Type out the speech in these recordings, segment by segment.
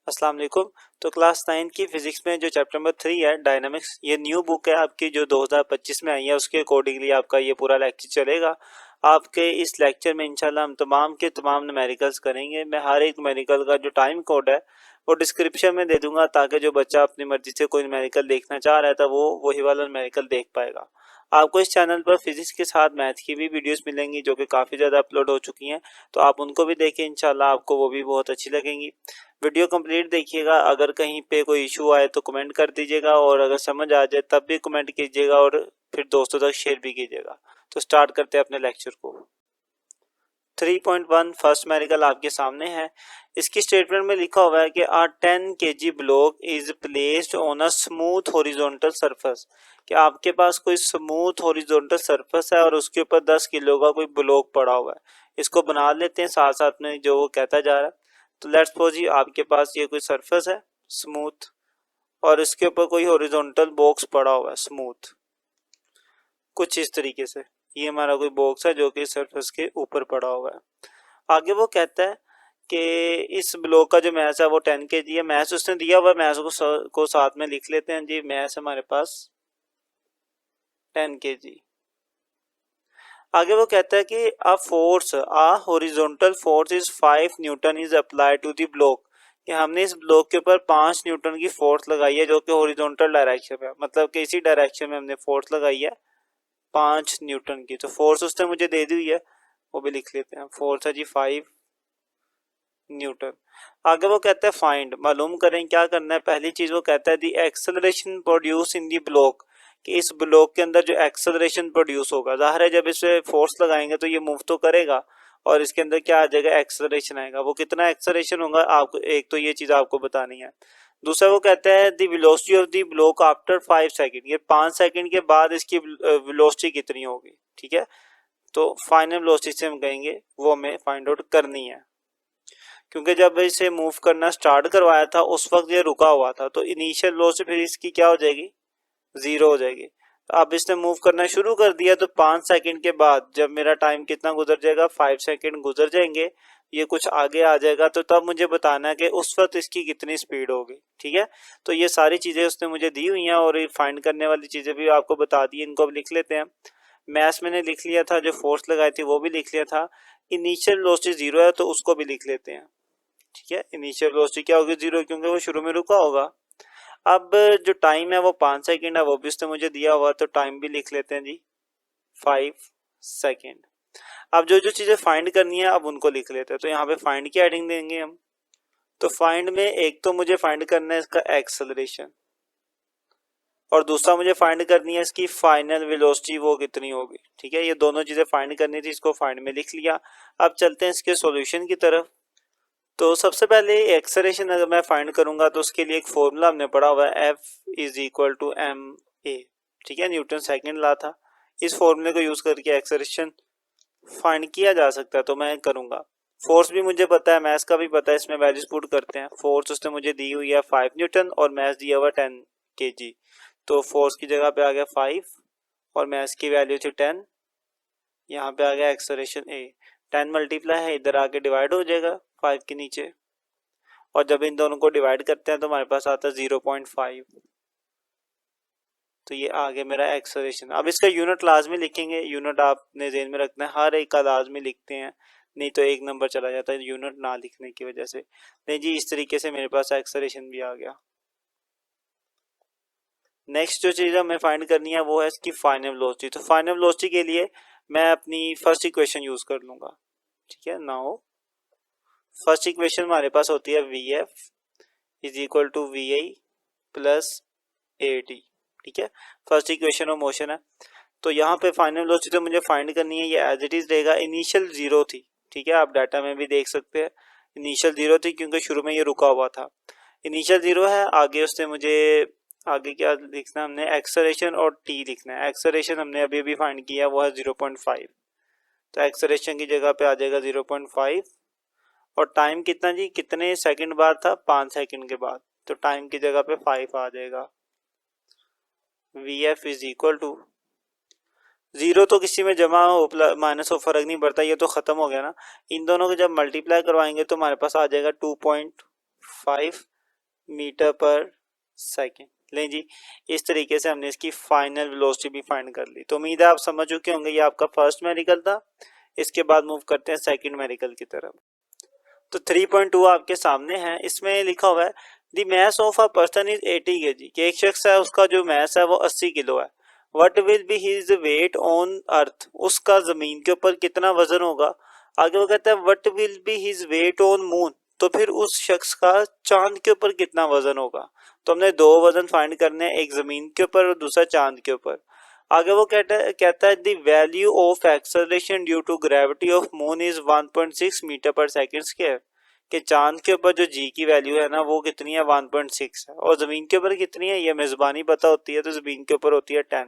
अस्सलाम वालेकुम। तो क्लास 9 की फिजिक्स में जो चैप्टर नंबर 3 है डायनामिक्स, ये न्यू बुक है आपकी जो 2025 में आई है। उसके अकॉर्डिंगली आपका ये पूरा लेक्चर चलेगा। आपके इस लेक्चर में इंशाल्लाह हम तमाम के तमाम न्यूमेरिकल्स करेंगे। मैं हर एक न्यूमेरिकल का जो टाइम कोड है वो डिस्क्रिप्शन में दे दूंगा, ताकि जो बच्चा अपनी मर्जी से कोई न्यूमेरिकल देखना चाह रहा है तो वो वही वाला न्यूमेरिकल देख पाएगा। आपको इस चैनल पर फिजिक्स के साथ मैथ की भी वीडियोस मिलेंगी जो कि काफ़ी ज़्यादा अपलोड हो चुकी हैं, तो आप उनको भी देखें, इंशाल्लाह आपको वो भी बहुत अच्छी लगेंगी। वीडियो कंप्लीट देखिएगा। अगर कहीं पे कोई इशू आए तो कमेंट कर दीजिएगा, और अगर समझ आ जाए तब भी कमेंट कीजिएगा, और फिर दोस्तों तक शेयर भी कीजिएगा। तो स्टार्ट करते हैं अपने लेक्चर को। 3.1 फर्स्ट न्यूमेरिकल आपके सामने है। इसकी स्टेटमेंट में लिखा हुआ है कि आ 10 kg block is placed on a smooth horizontal surface. कि आपके पास कोई स्मूथ हॉरिजॉन्टल सरफेस है और उसके ऊपर 10 किलो का कोई ब्लॉक पड़ा हुआ है। इसको बना लेते हैं साथ साथ में जो वो कहता जा रहा है। तो लेट्स सपोज जी आपके पास ये कोई सरफेस है स्मूथ, और इसके ऊपर कोई हॉरिजॉन्टल बॉक्स पड़ा हुआ है स्मूथ, कुछ इस तरीके से। ये हमारा कोई बॉक्स है जो कि सरफेस के ऊपर पड़ा हुआ है। आगे वो कहता है कि इस ब्लॉक का जो मैस है वो 10 kg है। मैस उसने दिया हुआ, मैस को साथ में लिख लेते हैं जी। मैस हमारे पास 10 kg। आगे वो कहता है कि a horizontal force is 5 newton is applied to the block. कि हमने इस ब्लॉक के ऊपर 5 न्यूटन की फोर्स लगाई है जो कि हॉरिजॉन्टल डायरेक्शन में, मतलब कि इसी डायरेक्शन में हमने फोर्स लगाई है 5 न्यूटन की। तो फोर्स उसने मुझे दे दी हुई है, वो भी लिख लेते हैं। फोर्स है जी 5 न्यूटन। आगे वो कहता है फाइंड, मालूम करें। क्या करना है? पहली चीज वो कहता है the acceleration produced in the block. कि इस ब्लॉक के अंदर जो एक्सेलरेशन प्रोड्यूस होगा, जाहिर है जब इसे फोर्स लगाएंगे तो ये मूव तो करेगा, और इसके अंदर क्या आ जाएगा? एक्सेलरेशन आएगा। वो कितना एक्सेलरेशन होगा आपको, एक तो ये चीज आपको बतानी है। दूसरा वो कहता है the velocity of the block after 5 second. ये 5 सेकंड के बाद इसकी वेलोसिटी कितनी होगी। ठीक है, तो फाइनल वेलोसिटी से हम कहेंगे वो हमें फाइंड आउट करनी है, क्योंकि जब इसे मूव करना स्टार्ट करवाया था उस वक्त ये रुका हुआ था, तो इनिशियल वेलोसिटी फिर इसकी क्या हो जाएगी? जीरो हो जाएगी। तो अब इसने मूव करना शुरू कर दिया, तो 5 सेकंड के बाद जब मेरा टाइम कितना गुजर जाएगा? 5 सेकंड गुजर जाएंगे, ये कुछ आगे आ जाएगा, तो तब मुझे बताना है कि उस वक्त इसकी कितनी स्पीड होगी। ठीक है, तो ये सारी चीजें उसने मुझे दी हुई हैं, और ये फाइंड करने वाली चीजें भी आपको बता दी। इनको अब लिख लेते हैं। मैथ्स मैंने लिख लिया था, जो फोर्स लगाई थी वो भी लिख लिया था। इनिशियल वेलोसिटी जीरो है तो उसको भी लिख लेते हैं। ठीक है, इनिशियल वेलोसिटी क्या होगी? जीरो, क्योंकि वो शुरू में रुका होगा। अब जो टाइम है वो 5 सेकंड है, वो भी उसने मुझे दिया हुआ, तो टाइम भी लिख लेते हैं जी 5 सेकंड। अब जो जो चीजें फाइंड करनी है अब उनको लिख लेते हैं। तो यहाँ पे फाइंड की हेडिंग देंगे हम। तो फाइंड में एक तो मुझे फाइंड करना है इसका एक्सेलरेशन, और दूसरा मुझे फाइंड करनी है इसकी फाइनल वेलोसिटी, वो कितनी होगी। ठीक है, ये दोनों चीजें फाइंड करनी थी, इसको फाइंड में लिख लिया। अब चलते हैं इसके सॉल्यूशन की तरफ। तो सबसे पहले एक्सेलरेशन अगर मैं फाइंड करूंगा तो उसके लिए एक फॉर्मूला हमने पढ़ा हुआ है, F is equal to m a. ठीक है, न्यूटन सेकंड लॉ था। इस फॉर्मूले को यूज करके एक्सेलरेशन फाइंड किया जा सकता है, तो मैं करूंगा। फोर्स भी मुझे पता है, मैथ्स का भी पता है, इसमें वैल्यूज पुट करते हैं। फोर्स उसने मुझे दी हुई है 5 न्यूटन, और मैथ्स दिया हुआ 10 kg। तो फोर्स की जगह पे आ गया 5, और मैथ्स की वैल्यू थी 10। यहाँ पे आ गया एक्सेलरेशन ए। 10 मल्टीप्लाई है, इधर आके डिवाइड हो जाएगा 5 के नीचे, और जब इन दोनों को डिवाइड करते हैं तो हमारे पास आता है 0.5। तो ये आ गया मेरा एक्सेलरेशन। अब इसका यूनिट लाजमी लिखेंगे, यूनिट आपने ज़हन में रखना है, हर एक का लाजमी लिखते हैं, नहीं तो एक नंबर चला जाता है यूनिट ना लिखने की वजह से। नहीं जी, इस तरीके से मेरे पास एक्सेलरेशन भी आ गया। नेक्स्ट जो चीज़ हमें फाइंड करनी है वो है इसकी फाइनल वेलोसिटी। तो फाइनल वेलोसिटी के लिए मैं अपनी फर्स्ट इक्वेशन यूज कर लूंगा। ठीक है, नाउ फर्स्ट इक्वेशन हमारे पास होती है v f is equal to v i plus a t. ठीक है, फर्स्ट इक्वेशन ऑफ मोशन है। तो यहाँ पे फाइनल वेलोसिटी तो मुझे फाइंड करनी है, ये एज इट इज रहेगा। इनिशियल जीरो थी, ठीक है, आप डाटा में भी देख सकते हैं इनिशियल जीरो थी, क्योंकि शुरू में ये रुका हुआ था। इनिशियल जीरो है। आगे उसने मुझे आगे क्या लिखना है? हमने एक्सेलरेशन और टी लिखना है। एक्सेलरेशन हमने अभी अभी फाइंड किया, वो है 0.5। तो एक्सेलरेशन की जगह पे आ जाएगा 0.5, और टाइम कितना जी? कितने सेकंड बाद था? 5 सेकंड के बाद। तो टाइम की जगह पे 5 आ जाएगा। V f is equal to zero, तो किसी में जमा हो माइनस हो फर्क नहीं पड़ता, ये तो खत्म हो गया ना। इन दोनों को जब मल्टीप्लाई करवाएंगे तो हमारे पास आ जाएगा 2.5 मीटर पर सेकेंड। लें जी, इस तरीके से हमने इसकी फाइनल वेलोसिटी भी फाइंड कर ली। तो उम्मीद है आप समझ चुके होंगे, ये आपका फर्स्ट मेरिकल था। इसके बाद मूव करते हैं सेकंड मेरिकल की तरफ। तो 3.2 आपके सामने है, इसमें लिखा हुआ है the mass of a person is 80 kg, कि एक शख्स है उसका जो मैस है वो 80 किलो है। What will be his weight on earth, उसका जमीन के ऊपर कितना वजन होगा। आगे वो कहता है what will be his weight on moon, तो फिर उस शख्स का चांद के ऊपर कितना वजन होगा। तो हमने दो वजन फाइंड करने हैं, एक जमीन के ऊपर और दूसरा चांद के ऊपर। आगे वो कहता है the value of acceleration due to gravity of moon is 1.6 metre per second square, कि चांद के ऊपर जो जी की वैल्यू है ना वो कितनी है 1.6 है, और जमीन के ऊपर कितनी है ये मेजबानी पता होती है, तो जमीन के ऊपर होती है 10,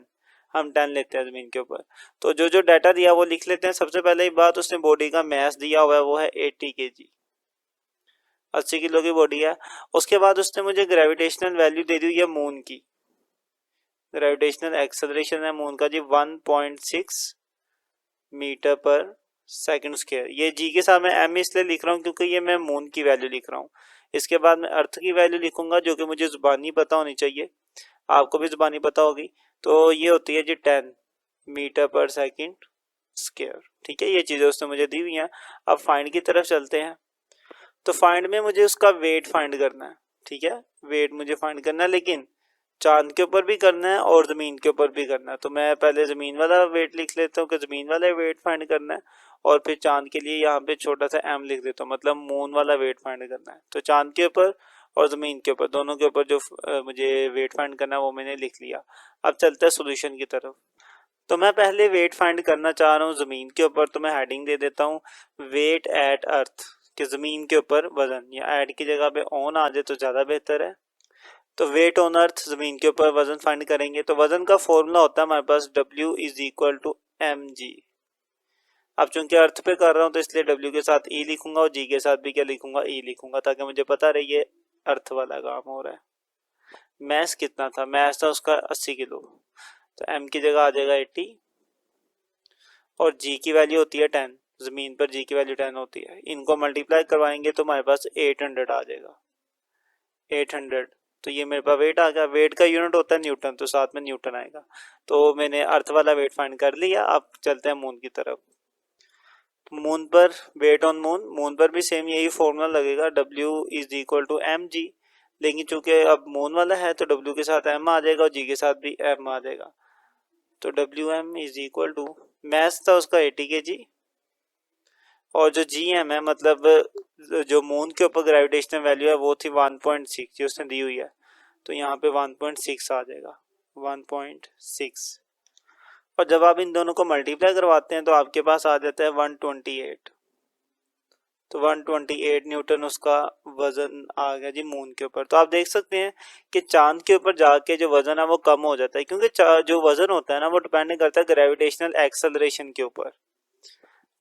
हम 10 लेते हैं जमीन के ऊपर। तो जो जो डाटा दिया वो लिख लेते हैं। सबसे पहले एक बात, उसने बॉडी का मास दिया हुआ है वो है 80 kg, 80 किलो की बॉडी है। उसके बाद उसने मुझे ग्रेविटेशनल वैल्यू दे दी है मून की, ग्रेविटेशनल एक्सेलरेशन है मून का जी 1.6 मीटर पर सेकंड स्क्वायर। ये जी के साथ मैं एम इसलिए लिख रहा हूँ क्योंकि ये मैं मून की वैल्यू लिख रहा हूँ। इसके बाद मैं अर्थ की वैल्यू लिखूंगा जो कि मुझे जुबानी पता होनी चाहिए, आपको भी जुबानी पता होगी। तो ये होती है जी 10 मीटर पर सेकंड स्क्वायर। ठीक है, ये चीजें उसने मुझे दी हुई हैं। अब फाइंड की तरफ चलते हैं। तो फाइंड में मुझे उसका वेट फाइंड करना है। ठीक है, वेट मुझे फाइंड करना है, लेकिन चांद के ऊपर भी करना है और जमीन के ऊपर भी करना है। तो मैं पहले जमीन वाला वेट लिख लेता हूँ कि जमीन वाला वेट फाइंड करना है, और फिर चांद के लिए यहाँ पे छोटा सा एम लिख देता हूँ, मतलब मून वाला वेट फाइंड करना है। तो चांद के ऊपर और जमीन के ऊपर दोनों के ऊपर जो मुझे वेट फाइंड करना है वो मैंने लिख लिया। अब चलते हैं सोल्यूशन की तरफ। तो मैं पहले वेट फाइंड करना चाह रहा हूँ जमीन के ऊपर, तो मैं हेडिंग दे देता हूँ वेट एट अर्थ, कि जमीन के ऊपर वजन, या एड की जगह पे ऑन आ जाए तो ज्यादा बेहतर है। तो वेट ऑन अर्थ, जमीन के ऊपर वजन फाइंड करेंगे। तो वजन का फॉर्मूला होता है हमारे पास W is equal to mg। अब चूंकि अर्थ पे कर रहा हूँ तो इसलिए W के साथ E लिखूंगा और G के साथ भी क्या लिखूंगा, E लिखूंगा, ताकि मुझे पता रहे ये अर्थ वाला काम हो रहा है। मैस कितना था, मैस था उसका 80 किलो, तो M की जगह आ जाएगा 80, और G की वैल्यू होती है 10, जमीन पर G की वैल्यू 10 होती है। इनको मल्टीप्लाई करवाएंगे तो हमारे पास 800 आ जाएगा, 800। तो ये मेरे पास वेट आ गया। वेट का यूनिट होता है न्यूटन, तो साथ में न्यूटन आएगा। तो मैंने अर्थ वाला वेट फाइंड कर लिया। अब चलते हैं मून की तरफ। मून पर वेट ऑन मून, मून पर भी सेम यही फॉर्मूला लगेगा, W is equal to mg। लेकिन चूंकि अब मून वाला है तो W के साथ m आ जाएगा और G के साथ भी m आ जाएगा। तो Wm is equal to, mass था उसका 80 kg, और जो Gm है मतलब जो मून के ऊपर ग्रेविटेशनल वैल्यू है वो थी 1.6 जो उसने दी हुई है, तो यहाँ पे 1.6 आ जाएगा, 1.6। और जब आप इन दोनों को मल्टीप्लाई करवाते हैं तो आपके पास आ जाता है 128। तो 128 न्यूटन उसका वजन आ गया जी मून के ऊपर। तो आप देख सकते हैं कि चांद के ऊपर जाके जो वजन है वो कम हो जाता है, क्योंकि जो वजन होता है ना वो डिपेंड करता है ग्रेविटेशनल एक्सेलरेशन के ऊपर।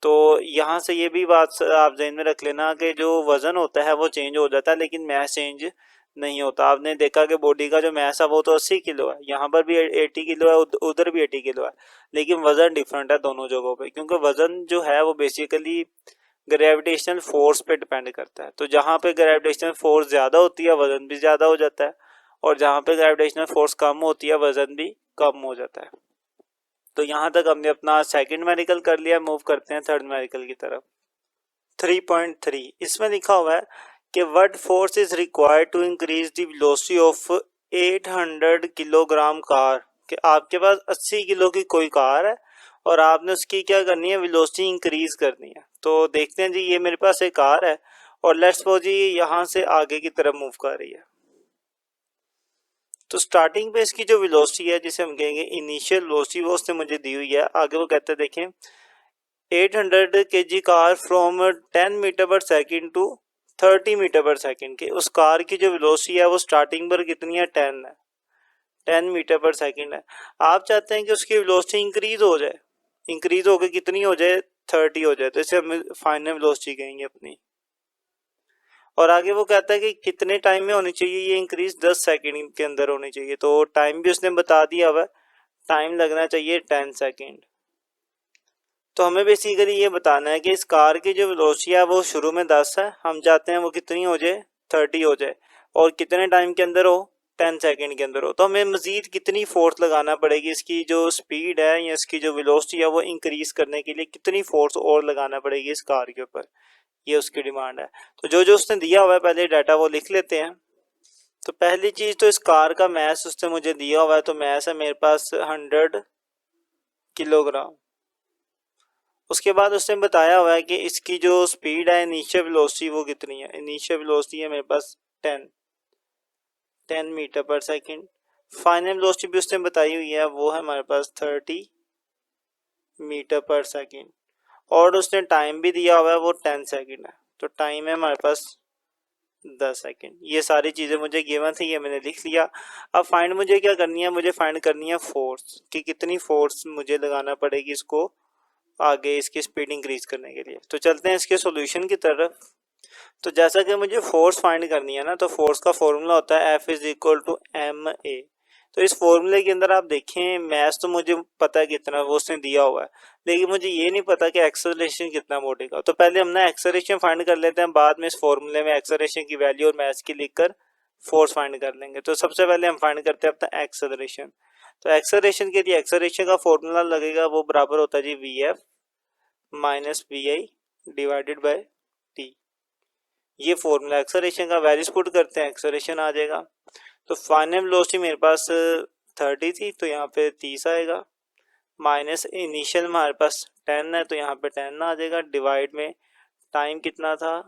तो यहाँ से ये भी बात आप ध्यान में रख लेना कि जो वजन होता है वो चेंज हो जाता है, लेकिन मैस चेंज नहीं होता। आपने देखा कि बॉडी का जो मैस है वो तो 80 किलो है, यहाँ पर भी 80 किलो है, उधर भी 80 किलो है, लेकिन वजन डिफरेंट है दोनों जगहों पे, क्योंकि वजन जो है वो बेसिकली ग्रेविटेशनल फोर्स पे डिपेंड करता है। तो जहाँ पे ग्रेविटेशनल फोर्स ज़्यादा होती है वजन भी ज़्यादा हो जाता है, और जहाँ पे ग्रेविटेशनल फोर्स कम होती है वजन भी कम हो जाता है। तो यहाँ तक हमने अपना सेकंड मेरिकल कर लिया। मूव करते हैं थर्ड मेरिकल की तरफ। 3.3 इसमें लिखा हुआ है कि what force is required to increase the velocity of 800 kilogram car, कि आपके पास 80 किलो की कोई कार है और आपने उसकी क्या करनी है, वेलोसिटी इंक्रीज करनी है। तो देखते हैं जी, ये मेरे पास एक कार है और लेट्स सपोज जी यहाँ से आगे की तरफ मूव कर रही है। तो स्टार्टिंग पे इसकी जो वेलोसिटी है जिसे हम कहेंगे इनिशियल वेलोसिटी, वो उसने मुझे दी हुई है। आगे वो कहते हैं देखें 800 kg car from 10 metre per second to 30 metre per second, के उस कार की जो वेलोसिटी है वो स्टार्टिंग पर कितनी है, 10 है, 10 मीटर पर सेकंड है। आप चाहते हैं कि उसकी वेलोसिटी इंक्रीज हो जाए, इंक्रीज होकर कितनी हो जाए, 30 हो जाए, तो इसे हम फाइनल वेलोसिटी कहेंगे अपनी। और आगे वो कहता है कि कितने टाइम में होनी चाहिए ये इंक्रीज, 10 सेकंड के अंदर होनी चाहिए। तो टाइम भी उसने बता दिया हुआ है, टाइम लगना चाहिए 10 सेकंड। तो हमें बेसिकली ये बताना है कि इस कार की जो वेलोसिटी है वो शुरू में 10 है, हम चाहते हैं वो कितनी हो जाए, 30 हो जाए और कितने टाइम के अंदर हो, 10 सेकंड के अंदर हो, तो हमें मजीद कितनी फोर्स लगाना पड़ेगी, इसकी जो स्पीड है या इसकी जो वेलोसिटी है वो इंक्रीज करने के लिए कितनी फोर्स और लगाना पड़ेगी इस कार के ऊपर, ये उसकी डिमांड है। तो जो जो उसने दिया हुआ है पहले डाटा वो लिख लेते हैं। तो पहली चीज तो इस कार का मैस उसने मुझे दिया हुआ है, तो मैस है मेरे पास 100 किलोग्राम। उसके बाद उसने बताया हुआ है कि इसकी जो स्पीड है इनिशियल वेलोसिटी वो कितनी है, इनिशियल वेलोसिटी है मेरे पास 10 metre per second. Final velocity भी उसने बताई हुई है, वो है हमारे पास 30 मीटर पर सेकंड। और उसने टाइम भी दिया हुआ है, वो 10 सेकंड है, तो टाइम है हमारे पास 10 सेकंड। ये सारी चीज़ें मुझे गिवन थी, ये मैंने लिख लिया। अब फाइंड मुझे क्या करनी है, मुझे फाइंड करनी है फोर्स, कि कितनी फोर्स मुझे लगाना पड़ेगी इसको आगे इसकी स्पीड इंक्रीज करने के लिए। तो चलते हैं इसके सॉल्यूशन की तरफ। तो जैसा कि मुझे फोर्स फाइंड करनी है ना, तो फोर्स का फॉर्मूला होता है F is equal to m a. तो इस फॉर्मूले के अंदर आप देखें मैथ्स तो मुझे पता है कितना वो उसने दिया हुआ है, लेकिन मुझे ये नहीं पता कि एक्सेलरेशन कितना बढ़ेगा। तो पहले हम ना एक्सेलरेशन फाइंड कर लेते हैं, बाद में इस फॉर्मूले में एक्सेलरेशन की वैल्यू और मैथ्स की लिखकर फोर्स फाइंड कर लेंगे। तो सबसे पहले हम फाइंड करते हैं अपना एक्सेलरेशन। तो एक्सेलरेशन के लिए एक्सेलरेशन का फॉर्मूला लगेगा, वो बराबर होता है जी v f minus v i divided by t. ये फॉर्मूला एक्सेलरेशन का, वैल्यूज पुट करते हैं एक्सेलरेशन आ जाएगा। तो फाइनल वेलोसिटी मेरे पास 30 थी, तो यहाँ पे 30 आएगा, माइनस इनिशियल हमारे पास 10 है, तो यहाँ पे 10 आ जाएगा, डिवाइड में टाइम कितना था,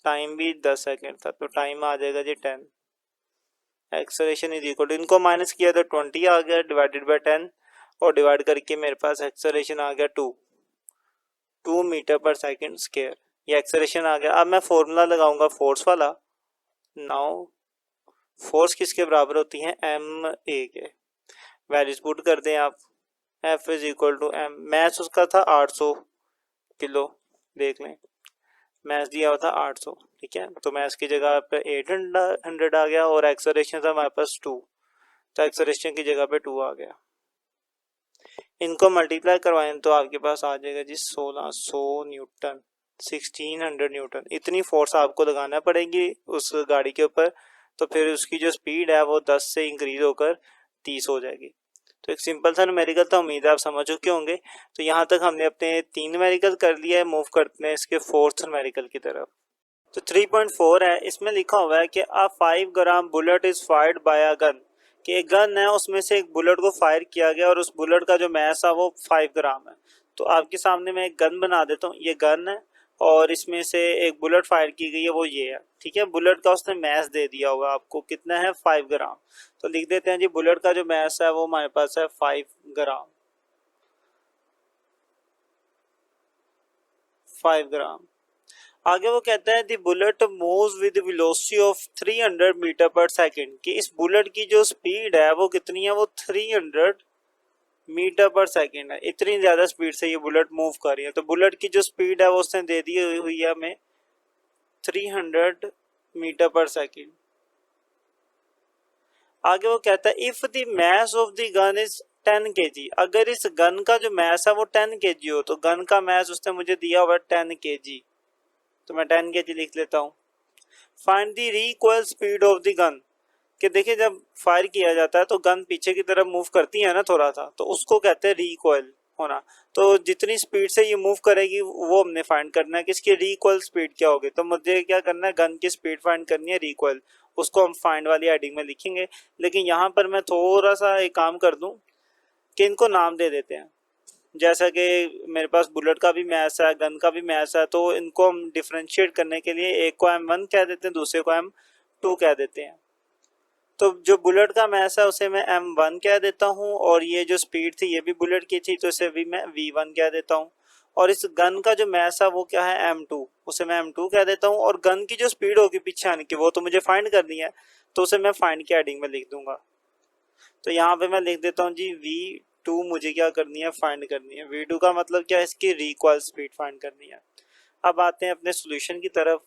टाइम भी 10 सेकेंड था, तो टाइम आ जाएगा जी 10। एक्सेलरेशन इज इक्वल टू, इनको माइनस किया तो 20 आ गया डिवाइडेड बाय 10, और डिवाइड करके मेरे पास एक्सेलरेशन आ गया 2 मीटर पर सेकेंड स्क्वायर। ये एक्सेलरेशन आ गया। अब मैं फॉर्मूला लगाऊंगा फोर्स वाला। नाउ फोर्स किसके बराबर होती है, एम ए के। वैल्यूज पुट कर दें आप, F is equal to m, mass उसका था 800 किलो, देख लें मैथ्स दिया हुआ था 800, ठीक है। तो मैथ्स की जगह पे 800 आ गया, और एक्सेलरेशन था हमारे पास 2, तो एक्सेलरेशन की जगह पे 2 आ गया। इनको मल्टीप्लाई करवाएं तो आपके पास आ जाएगा जी 1600 न्यूटन, 1600 न्यूटन। इतनी फोर्स आपको लगाना पड़ेगी उस गाड़ी के ऊपर, तो फिर उसकी जो स्पीड है वो 10 से इंक्रीज होकर 30 हो जाएगी। तो एक सिंपल सा न्यूमेरिकल था, उम्मीद है आप समझ चुके होंगे। तो यहाँ तक हमने अपने 3 न्यूमेरिकल कर लिया है, मूव करते हैं इसके 4th न्यूमेरिकल की तरफ। तो 3.4 है, इसमें लिखा हुआ है कि a 5 gram bullet is fired by a gun, कि एक गन है उसमें से एक बुलेट को फायर किया गया और उस बुलेट का जो मैस है वो 5 ग्राम है। तो आपके सामने मैं एक गन बना देता हूँ, ये गन है और इसमें से एक बुलेट फायर की गई है, वो ये है, ठीक है। बुलेट का उसने मैस दे दिया होगा आपको, कितना है 5 ग्राम। तो लिख देते हैं जी बुलेट का जो मैस है वो हमारे पास है 5 ग्राम, 5 ग्राम। आगे वो कहता है the bullet moves with velocity of 300 metre per second, कि इस बुलेट की जो स्पीड है वो कितनी है, वो 300 मीटर पर सेकंड है। इतनी ज्यादा स्पीड से ये बुलेट मूव कर रही है। तो बुलेट की जो स्पीड है वो उसने दे दी हुई है हमें 300 मीटर पर सेकंड। आगे वो कहता है if the mass of the gun is 10 kg, अगर इस गन का जो मैस है वो 10 kg हो, तो गन का मैस उसने मुझे दिया हुआ है 10 kg, तो मैं 10 kg लिख लेता हूँ। Find the recoil speed of the gun, कि देखिए जब फायर किया जाता है तो गन पीछे की तरफ मूव करती है ना थोड़ा सा, तो उसको कहते हैं रिकॉइल होना। तो जितनी स्पीड से ये मूव करेगी वो हमने फाइंड करना है कि इसकी रिकॉइल स्पीड क्या होगी। तो मुझे क्या करना है, गन की स्पीड फाइंड करनी है, रिकॉइल, उसको हम फाइंड वाली हेडिंग में लिखेंगे। लेकिन यहाँ पर मैं थोड़ा सा एक काम कर दूं कि इनको नाम दे देते हैं। जैसा कि मेरे पास बुलेट का भी मैस है, गन का भी मैस है, तो इनको हम डिफ्रेंशिएट करने के लिए एक को M1 कह देते हैं, दूसरे को M2 कह देते हैं। तो जो बुलेट का मैस है उसे मैं M1 कह देता हूँ, और ये जो स्पीड थी ये भी बुलेट की थी, तो इसे भी मैं V1 कह देता हूँ। और इस गन का जो मैस है वो क्या है, M2, उसे मैं M2 कह देता हूँ। और गन की जो स्पीड होगी पीछे आने की वो तो मुझे फाइंड करनी है, तो उसे मैं फाइंड की हेडिंग में लिख दूंगा। तो यहाँ पे मैं लिख देता हूँ जी V2 मुझे क्या करनी है, फाइंड करनी है। V2 का मतलब क्या है, इसकी रिकॉइल स्पीड फाइंड करनी है। अब आते हैं अपने सॉल्यूशन की तरफ।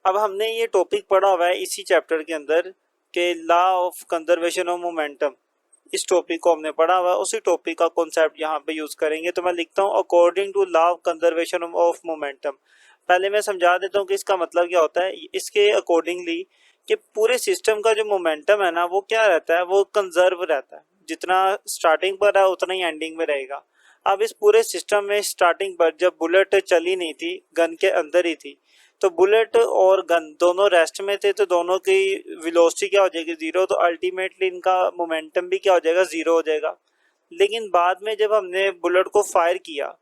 अब हमने ये टॉपिक पढ़ा हुआ है इसी चैप्टर के अंदर के law of conservation of momentum, इस टॉपिक को हमने पढ़ा हुआ है, उसी टॉपिक का कॉन्सेप्ट यहाँ पे यूज करेंगे। तो मैं लिखता हूँ according to law of conservation of momentum. पहले मैं समझा देता हूँ कि इसका मतलब क्या होता है। इसके अकॉर्डिंगली कि पूरे सिस्टम का जो मोमेंटम है ना वो क्या रहता है, वो कंजर्व रहता है। जितना स्टार्टिंग पर है उतना ही एंडिंग में रहेगा। अब इस पूरे सिस्टम में स्टार्टिंग पर जब बुलेट चली नहीं थी, गन के अंदर ही थी, तो बुलेट और गन दोनों रेस्ट में थे, तो दोनों की वेलोसिटी क्या हो जाएगी, जीरो। तो अल्टीमेटली इनका मोमेंटम भी क्या हो जाएगा, जीरो हो जाएगा। लेकिन बाद में जब हमने बुलेट को फायर किया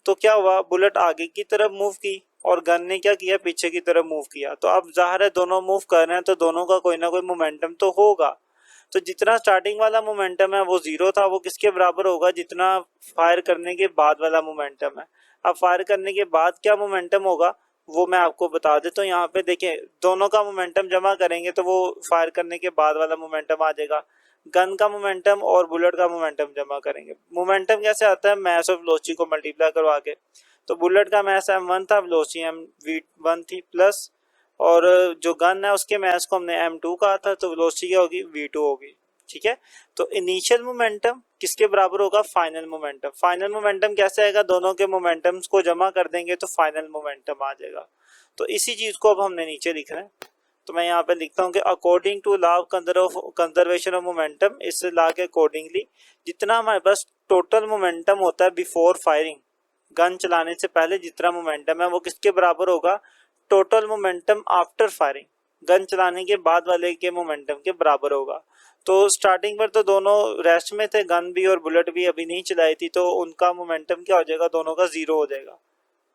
तो क्या हुआ, बुलेट आगे की तरफ मूव की और गन ने क्या किया, पीछे की तरफ मूव किया। तो अब जाहिर है दोनों मूव कर रहे हैं तो दोनों का कोई ना कोई मोमेंटम तो होगा। तो जितना स्टार्टिंग वाला मोमेंटम है वो जीरो था, वो किसके बराबर होगा, जितना फायर करने के बाद वाला मोमेंटम है। अब फायर करने के बाद क्या मोमेंटम होगा वो मैं आपको बता देता हूँ। यहाँ पे देखें, दोनों का मोमेंटम जमा करेंगे तो वो फायर करने के बाद वाला मोमेंटम आ जाएगा। गन का मोमेंटम और बुलेट का मोमेंटम जमा करेंगे। मोमेंटम कैसे आता है, मैस और वेलोसिटी को मल्टीप्लाई करवा के। तो बुलेट का मैस m1 था, वेलोसिटी v1 थी प्लस, और जो गन है उसके मैस को हमने m2 कहा था, तो वेलोसिटी क्या होगी, v2 होगी। ठीक है। तो इनिशियल मोमेंटम किसके बराबर होगा, फाइनल मोमेंटम। फाइनल मोमेंटम कैसे आएगा, दोनों के मोमेंटम्स को जमा कर देंगे तो फाइनल मोमेंटम आ जाएगा। तो इसी चीज को अब हमने नीचे लिखना है। तो मैं यहाँ पे लिखता हूँ कि according to law of conservation of momentum, इस लॉ के अकॉर्डिंगली जितना हमारे पास टोटल मोमेंटम होता है बिफोर फायरिंग, गन चलाने से पहले जितना मोमेंटम है वो किसके बराबर होगा, total momentum after firing, gun चलाने के बाद वाले के मोमेंटम के बराबर होगा। तो स्टार्टिंग पर तो दोनों रेस्ट में थे, गन भी और बुलेट भी अभी नहीं चलाई थी, तो उनका मोमेंटम क्या हो जाएगा, दोनों का जीरो हो जाएगा,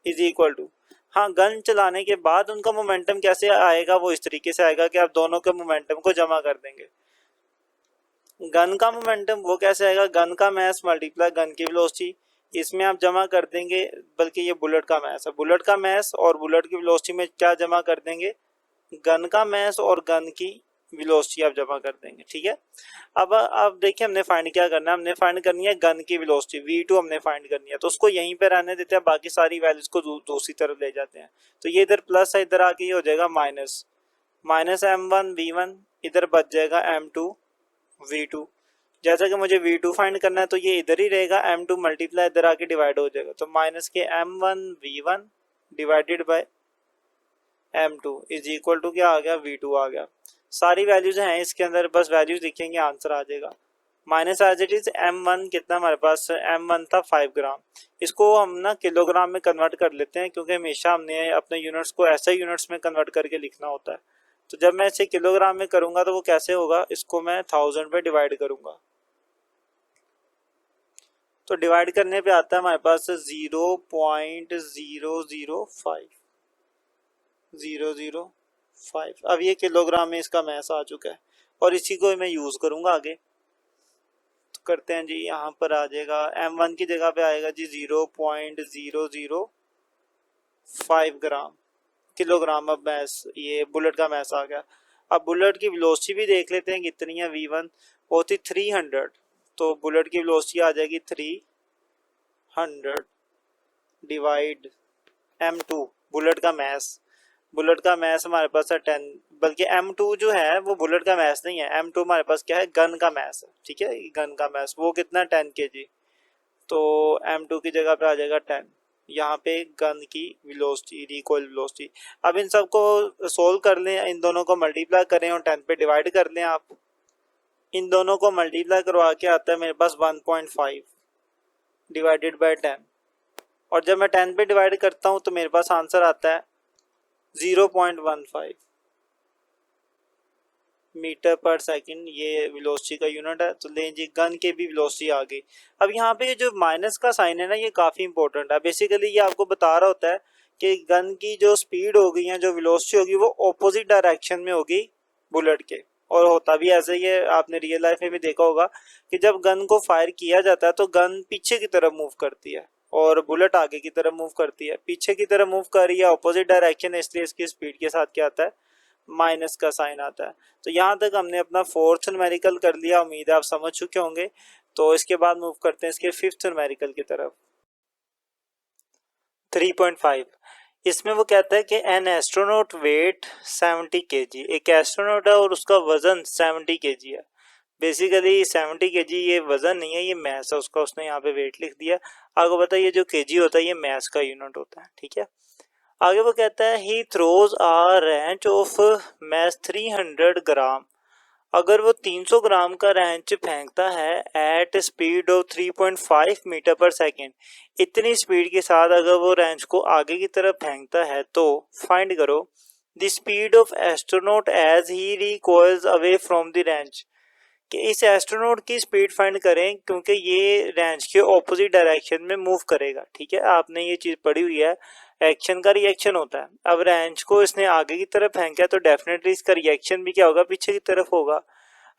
इज इक्वल टू। हाँ, गन चलाने के बाद उनका मोमेंटम कैसे आएगा, वो इस तरीके से आएगा कि आप दोनों के मोमेंटम को जमा कर देंगे। गन का मोमेंटम वो कैसे आएगा, गन का मैस मल्टीप्लाई गन की वेलोसिटी, इसमें आप जमा कर देंगे, बल्कि ये बुलेट का मैस है, बुलेट का मैस और बुलेट की वेलोसिटी में क्या जमा कर देंगे, गन का मैस और गन की वेलोसिटी आप जमा कर देंगे। ठीक है। अब देखिए हमने फाइंड क्या करना है, हमने फाइंड करनी है गन की वेलोसिटी v2 हमने फाइंड करनी है। तो उसको यहीं पे रहने देते हैं, बाकी सारी वैल्यूज को दूसरी तरफ ले जाते हैं। तो ये इधर प्लस है, इधर आके ये हो जाएगा माइनस, माइनस m1 v1, इधर बच जाएगा m2 v2। जैसा कि मुझे v2 फाइंड करना है तो ये इधर ही रहेगा, m2 मल्टीप्लाई इधर आके डिवाइड हो जाएगा, तो माइनस के m1 v1 divided by m2 is equal to क्या आ गया, v2 आ गया। सारी वैल्यूज हैं इसके अंदर, बस वैल्यूज लिखेंगे आंसर आ जाएगा। Minus as it is m1 कितना हमारे पास, m1 था 5 ग्राम। इसको हम ना किलोग्राम में कन्वर्ट कर लेते हैं, क्योंकि हमेशा हमने अपने यूनिट्स को ऐसे यूनिट्स में कन्वर्ट करके लिखना होता है। तो जब मैं इसे किलोग्राम में करूंगा तो वो कैसे होगा, इसको मैं 1000 पे डिवाइड करूंगा, तो डिवाइड करने पे आता है हमारे पास 0.005। अब ये किलोग्राम में इसका मैस आ चुका है और इसी को मैं यूज करूंगा आगे। तो करते हैं जी, यहाँ पर आ जाएगा m1 की जगह पे आएगा जी 0.005 ग्राम किलोग्राम। अब मैस, ये बुलेट का मैस आ गया। अब बुलेट की वेलोसिटी भी देख लेते हैं कितनी है, v1 होती 300, तो बुलेट की वेलोसिटी आ जाएगी 300 डिवाइड m2, बुलेट का मैस। बुलेट का मैस हमारे पास है 10, बल्कि m2 जो है वो बुलेट का मैस नहीं है, m2 हमारे पास क्या है, गन का मैस है। ठीक है, गन का मैस वो कितना 10 kg, तो m2 की जगह पे आ जाएगा 10। यहाँ पे गन की वेलोसिटी, रिकॉइल वेलोसिटी। अब इन सबको सोल्व कर लें, इन दोनों को मल्टीप्लाई करें और 10 पे डिवाइड कर लें। आप इन दोनों को मल्टीप्लाई करवा के आता है मेरे पास 1.5 डिवाइडेड बाय 10, और जब मैं 10 पे डिवाइड करता हूँ तो मेरे पास आंसर आता है 0.15 मीटर पर सेकंड, ये वेलोसिटी का यूनिट है। तो लें जी, गन के भी वेलोसिटी आ गई। अब यहाँ पे जो माइनस का साइन है ना, ये काफ़ी इंपॉर्टेंट है। बेसिकली ये आपको बता रहा होता है कि गन की जो स्पीड होगी या जो वेलोसिटी होगी वो ऑपोजिट डायरेक्शन में होगी बुलेट के। और होता भी ऐसे ही है, आपने रियल लाइफ में भी देखा होगा कि जब गन को फायर किया जाता है तो गन पीछे की तरफ मूव करती है और बुलेट आगे की तरफ मूव करती है। पीछे की तरफ मूव कर रही है, ऑपोजिट डायरेक्शन है, इसलिए इसकी स्पीड के साथ क्या आता है, माइनस का साइन आता है। तो यहाँ तक हमने अपना फोर्थ न्यूमेरिकल कर लिया, उम्मीद है आप समझ चुके होंगे। तो इसके बाद मूव करते हैं इसके फिफ्थ न्यूमेरिकल की तरफ। 3.5, इसमें वो कहता है कि एन एस्ट्रोनॉट वेट 70 kg, एक एस्ट्रोनॉट है और उसका वजन 70 kg है। बेसिकली 70 kg ये वजन नहीं है, ये मैस है उसका, उसने यहाँ पे वेट लिख दिया। आपको पता है ये जो kg होता है ये मैस का यूनिट होता है। ठीक है। आगे वो कहता है he throws a wrench of mass 300 gram. अगर वो 300 ग्राम का रेंच फेंकता है at speed of 3.5 metre per second, इतनी स्पीड के साथ अगर वो रेंच को आगे की तरफ फेंकता है तो फाइंड करो the speed of astronaut as he recoils away from the wrench. कि इस एस्ट्रोनॉट की स्पीड फाइंड करें क्योंकि ये रेंच के ऑपोजिट डायरेक्शन में मूव करेगा। ठीक है, आपने ये चीज पढ़ी हुई है, एक्शन का रिएक्शन होता है। अब रेंच को इसने आगे की तरफ फेंका तो डेफिनेटली इसका रिएक्शन भी क्या होगा, पीछे की तरफ होगा।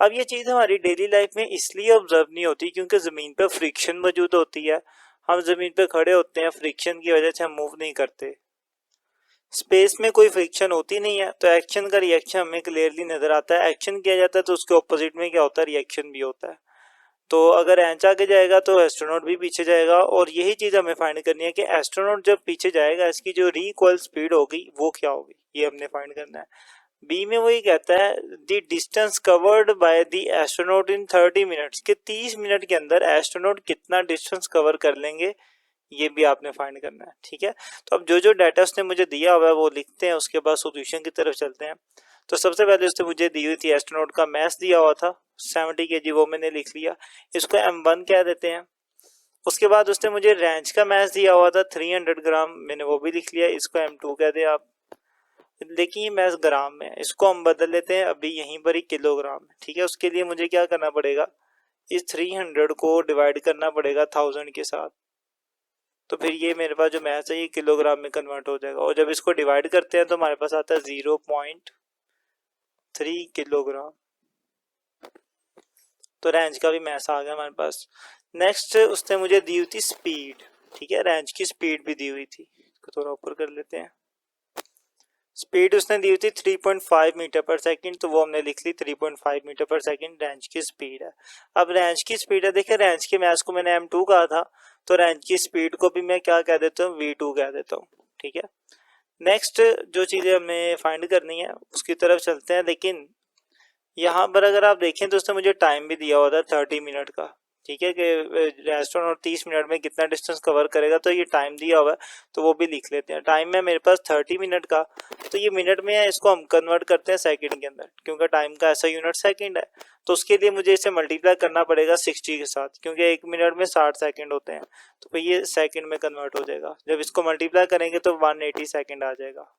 अब ये चीज हमारी डेली लाइफ में इसलिए ऑब्जर्व नहीं होती क्योंकि जमीन पर फ्रिक्शन मौजूद होती है, हम जमीन पर खड़े होते हैं, फ्रिक्शन की वजह से हम मूव नहीं करते। स्पेस में कोई फ्रिक्शन होती नहीं है तो एक्शन का रिएक्शन हमें क्लियरली नजर आता है। एक्शन किया जाता है तो उसके ऑपोजिट में क्या होता है, रिएक्शन भी होता है। तो अगर रेंच आगे जाएगा तो एस्ट्रोनॉट भी पीछे जाएगा, और यही चीज हमें फाइंड करनी है कि एस्ट्रोनॉट जब पीछे जाएगा इसकी जो रिकॉइल स्पीड होगी वो क्या होगी, ये हमने फाइंड करना है। बी में वही कहता है the distance covered by the astronaut in 30 minutes, कि 30 मिनट के अंदर एस्ट्रोनॉट कितना डिस्टेंस कवर कर लेंगे, ये भी आपने फाइंड करना है। ठीक है, तो अब जो जो डाटा उसने मुझे दिया हुआ है वो लिखते हैं, उसके बाद सॉल्यूशन की तरफ चलते हैं। तो सबसे पहले उसने मुझे दी हुई थी एस्ट्रोनॉट का मैथ दिया हुआ था 70 kg, वो मैंने लिख लिया, इसको m1 कह देते हैं। उसके बाद उसने मुझे रेंच का मैथ दिया हुआ था 300 ग्राम, मैंने वो भी लिख लिया, इसको m2 कह दे आप। लेकिन ये मैथ ग्राम में है, इसको हम बदल लेते हैं अभी यहीं पर ही किलोग्राम में। ठीक है, उसके लिए मुझे क्या करना पड़ेगा, इस 300 को डिवाइड करना पड़ेगा 1000 के साथ, तो फिर ये मेरे पास जो मैथ है ये किलोग्राम में कन्वर्ट हो जाएगा। और जब इसको डिवाइड करते हैं तो हमारे पास आता है 0.3 किलोग्राम। तो रेंज का भी मैथ आ गया हमारे पास। नेक्स्ट उसने मुझे दी हुई थी स्पीड। ठीक है, रेंज की स्पीड भी दी हुई थी, इसको थोड़ा ऊपर कर लेते हैं। स्पीड उसने दी हुई थी 3.5 मीटर पर सेकंड, तो वो हमने लिख ली 3.5 मीटर पर सेकंड रेंज की स्पीड है। अब रेंज की स्पीड है, देखिए रेंज के मैथ को मैंने m2 कहा था, तो रेंज की स्पीड को भी मैं क्या कह देता हूँ, v2 कह देता हूँ। ठीक है, नेक्स्ट जो चीजें हमें फाइंड करनी है उसकी तरफ चलते हैं। लेकिन यहाँ पर अगर आप देखें तो उसने मुझे टाइम भी दिया हुआ था 30 मिनट का। ठीक है, कि एस्ट्रोनॉट 30 मिनट में कितना डिस्टेंस कवर करेगा, तो ये टाइम दिया हुआ है तो वो भी लिख लेते हैं। टाइम है मेरे पास 30 मिनट का, तो ये मिनट में है, इसको हम कन्वर्ट करते हैं सेकंड के अंदर, क्योंकि टाइम का ऐसा यूनिट सेकंड है। तो उसके लिए मुझे इसे मल्टीप्लाई करना पड़ेगा 60 के साथ, क्योंकि एक मिनट में 60 सेकंड होते हैं, तो फिर ये सेकंड में कन्वर्ट हो जाएगा। जब इसको मल्टीप्लाई करेंगे तो 180 सेकंड आ जाएगा।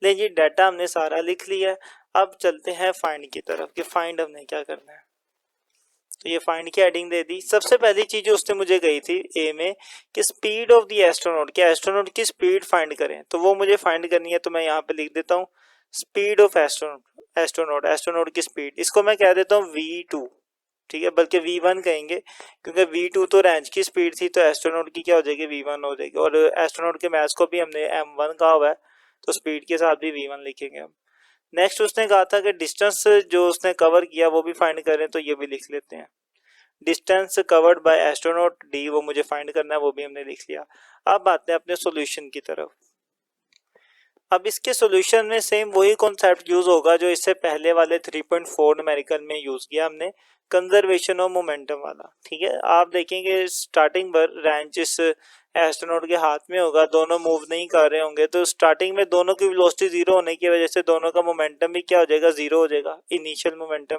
लेकिन डाटा हमने सारा लिख लिया है, अब चलते हैं फाइंड की तरफ कि फाइंड हमने क्या करना है। तो ये फाइंड की हेडिंग दे दी। सबसे पहली चीज जो उसने मुझे कही थी ए में कि स्पीड ऑफ द एस्ट्रोनॉट, कि एस्ट्रोनॉट की स्पीड फाइंड करें, तो वो मुझे फाइंड करनी है। तो मैं यहाँ पे लिख देता हूँ स्पीड ऑफ एस्ट्रोनॉट की स्पीड, इसको मैं कह देता हूँ v2। ठीक है, बल्कि v1 कहेंगे, क्योंकि v2 तो रेंज की स्पीड थी, तो एस्ट्रोनॉट की क्या हो जाएगी, v1 हो जाएगी। और एस्ट्रोनॉट के मैथ्स को भी हमने m1 कहा हुआ है, तो स्पीड के साथ भी v1 लिखेंगे हम। नेक्स्ट उसने कहा था कि डिस्टेंस जो उसने कवर किया वो भी फाइंड करें, तो ये भी लिख लेते हैं। Distance covered by astronaut D, वो मुझे फाइंड करना है, वो भी हमने लिख लिया। अब आते हैं अपने सॉल्यूशन की तरफ। अब इसके सॉल्यूशन में सेम वही कॉन्सेप्ट यूज होगा जो इससे पहले वाले 3.4 न्यूमेरिकल में यूज किया हमने, कंजर्वेशन ऑफ मोमेंटम वाला। ठीक है, आप देखेंगे स्टार्टिंग पर रेंच इस एस्ट्रोनॉट के हाथ में होगा, दोनों मूव नहीं कर रहे होंगे, तो स्टार्टिंग में दोनों की वेलोसिटी जीरो होने की वजह से दोनों का मोमेंटम भी क्या हो जाएगा, जीरो हो जाएगा, इनिशियल मोमेंटम।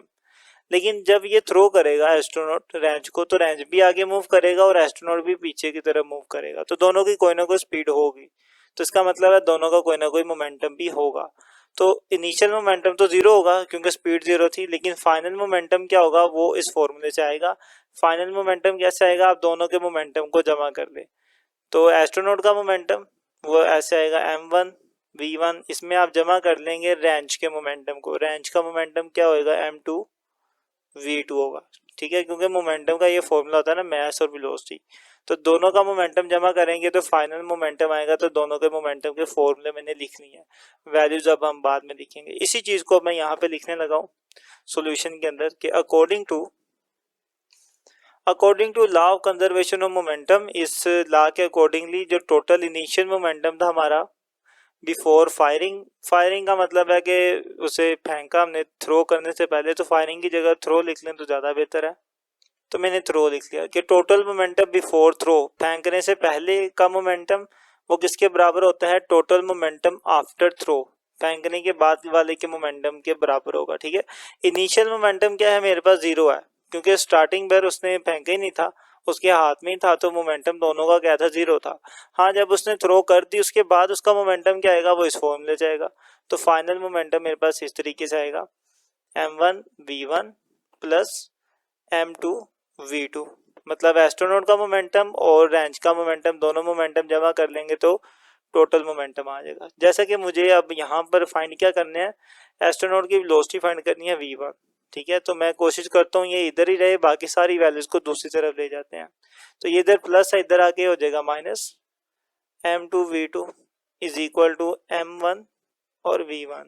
लेकिन जब ये थ्रो करेगा एस्ट्रोनॉट रेंच को, तो रेंच भी आगे मूव करेगा और एस्ट्रोनॉट भी पीछे की तरफ मूव करेगा, तो दोनों की कोई ना कोई स्पीड होगी, तो इसका मतलब है दोनों का कोई ना कोई मोमेंटम भी होगा। तो इनिशियल मोमेंटम तो जीरो होगा क्योंकि स्पीड जीरो थी, लेकिन फाइनल मोमेंटम क्या होगा वो इस फॉर्मूले से आएगा। फाइनल मोमेंटम कैसे आएगा, आप दोनों के मोमेंटम को जमा कर ले, तो एस्ट्रोनॉट का मोमेंटम वो ऐसे आएगा m1 v1, इसमें आप जमा कर लेंगे रेंच के मोमेंटम को, रेंच का मोमेंटम क्या होगा, m2 v2 होगा। ठीक है, क्योंकि मोमेंटम का ये फॉर्मूला होता है ना, मास और वेलोसिटी, तो दोनों का मोमेंटम जमा करेंगे तो फाइनल मोमेंटम आएगा। तो दोनों के मोमेंटम के फॉर्मूले मैंने लिखनी है, वैल्यूज अब हम बाद में लिखेंगे। इसी चीज को मैं यहाँ पे लिखने लगा हूँ सॉल्यूशन के अंदर कि according to law of conservation of momentum, इस लॉ के अकॉर्डिंगली जो टोटल इनिशियल मोमेंटम था हमारा बिफोर फायरिंग, फायरिंग का मतलब है कि उसे फेंका हमने थ्रो करने से पहले, तो फायरिंग की जगह थ्रो लिख लें तो ज़्यादा बेहतर है, तो मैंने थ्रो लिख लिया कि टोटल मोमेंटम बिफोर थ्रो, फेंकने से पहले का मोमेंटम वो किसके बराबर होता है, टोटल मोमेंटम आफ्टर थ्रो, फेंकने के बाद वाले के मोमेंटम के बराबर होगा। ठीक है, इनिशियल मोमेंटम क्या है, मेरे पास 0 है क्योंकि स्टार्टिंग बार उसने फेंका ही नहीं था, उसके हाथ में ही था, तो मोमेंटम दोनों का क्या था, 0 था। हाँ, जब उसने थ्रो कर दी उसके बाद उसका मोमेंटम क्या आएगा, वो इस फॉर्म ले जाएगा। तो फाइनल मोमेंटम मेरे पास इस तरीके से आएगा, m1 v1 plus m2 v2, मतलब एस्ट्रोनॉट का मोमेंटम और रेंज का मोमेंटम दोनों मोमेंटम जमा कर लेंगे तो टोटल मोमेंटम आ जाएगा। जैसा कि मुझे अब यहाँ पर फाइंड क्या करने हैं, एस्ट्रोनॉट की वेलोसिटी फाइंड करनी है v1। ठीक है, तो मैं कोशिश करता हूँ ये इधर ही रहे, बाकी सारी वैल्यूज को दूसरी तरफ ले जाते हैं। तो ये इधर प्लस है, इधर आके हो जाएगा minus m2 v2 is equal to m1 और v1,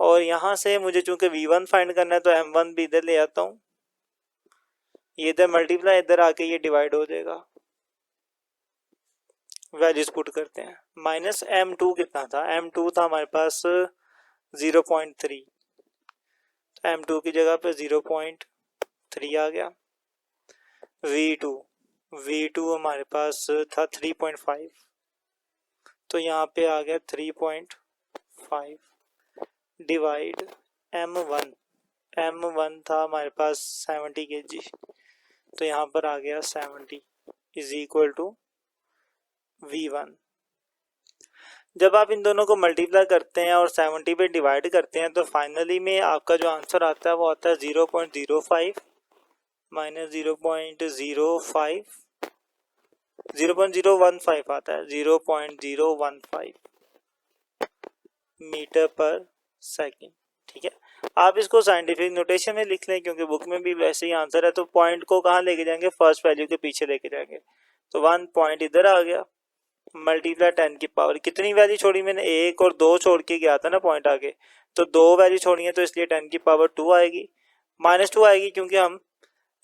और यहाँ से मुझे चूंकि v1 फाइंड करना है तो m1 भी इधर ले आता हूँ, ये इधर मल्टीप्लाई, इधर आके ये डिवाइड हो जाएगा। वैल्यूज पुट करते हैं, माइनस m2 कितना था, m2 था हमारे पास 0.3, तो m2 की जगह पे 0.3 आ गया। v2 हमारे पास था 3.5, तो यहाँ पे आ गया 3.5 डिवाइड m1 था हमारे पास 70 kg, तो यहाँ पर आ गया 70 इज इक्वल टू v1। जब आप इन दोनों को मल्टीप्लाई करते हैं और 70 पे डिवाइड करते हैं तो फाइनली में आपका जो आंसर आता है वो आता है 0.05 माइनस 0.015 आता है, 0.015 मीटर पर सेकेंड। ठीक है, आप इसको साइंटिफिक नोटेशन में लिख लें क्योंकि बुक में भी वैसे ही आंसर है, तो पॉइंट को कहाँ लेके जाएंगे, फर्स्ट वैल्यू के पीछे लेके जाएंगे। तो 1 पॉइंट इधर आ गया, मल्टीप्लाई 10 की पावर, कितनी वैल्यू छोड़ी मैंने, 1 और 2 छोड़ के गया था ना पॉइंट आगे, तो 2 वैल्यू छोड़ी है तो इसलिए 10 की पावर 2 आएगी, -2 आएगी क्योंकि हम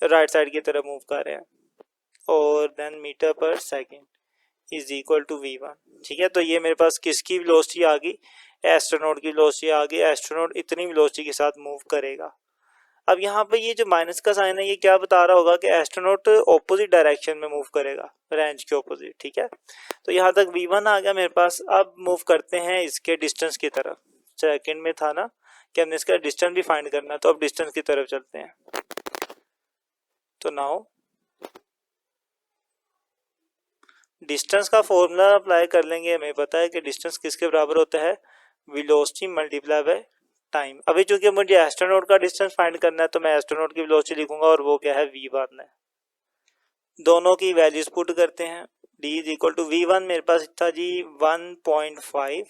राइट साइड की तरफ मूव कर रहे हैं, और then metre per second is equal to v1। ठीक है, तो ये मेरे पास किसकी वेलोसिटी आ गई, एस्ट्रोनॉट की वेलोसिटी आ गई, एस्ट्रोनॉट इतनी वेलोसिटी के साथ मूव करेगा। अब यहाँ पे ये जो माइनस का साइन है ये क्या बता रहा होगा कि एस्ट्रोनॉट ऑपोजिट डायरेक्शन में मूव करेगा, रेंज के ऑपोजिट। ठीक है, तो यहाँ तक v1 आ गया मेरे पास। अब मूव करते हैं इसके डिस्टेंस की तरफ, सेकंड में था ना कि हमने इसका डिस्टेंस भी फाइंड करना, तो अब डिस्टेंस की तरफ चलते हैं। तो नाउ डिस्टेंस का फॉर्मूला अप्लाई कर लेंगे, हमें पता है कि डिस्टेंस किसके बराबर होता है, वेलोसिटी मल्टीप्लाई बाय टाइम। अभी चूंकि मुझे एस्ट्रोनॉट का डिस्टेंस फाइंड करना है तो मैं एस्ट्रोनॉट की वेलोसिटी लिखूंगा और वो क्या है, v1 है। दोनों की वैल्यूज पुट करते हैं, d is equal to v1 मेरे पास था जी 1.5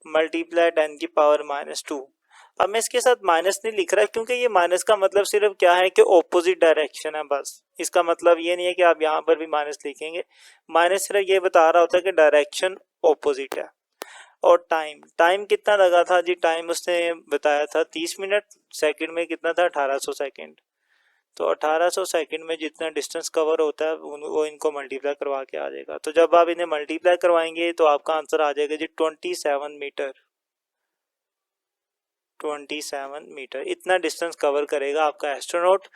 मल्टीप्लाई 10 की पावर -2। अब मैं इसके साथ माइनस नहीं लिख रहा क्योंकि ये माइनस का मतलब सिर्फ क्या है कि ऑपोजिट डायरेक्शन है, बस। इसका मतलब ये नहीं है कि आप यहाँ पर भी माइनस लिखेंगे, माइनस सिर्फ ये बता रहा होता है कि डायरेक्शन ऑपोजिट है। और टाइम कितना लगा था जी, टाइम उसने बताया था 30 मिनट, सेकंड में कितना था 1800 सेकंड। तो 1800 सेकंड में जितना डिस्टेंस कवर होता है वो इनको मल्टीप्लाई करवा के आ जाएगा। तो जब आप इन्हें मल्टीप्लाई करवाएंगे तो आपका आंसर आ जाएगा जी 27 मीटर। 27 मीटर इतना डिस्टेंस कवर करेगा आपका एस्ट्रोनॉट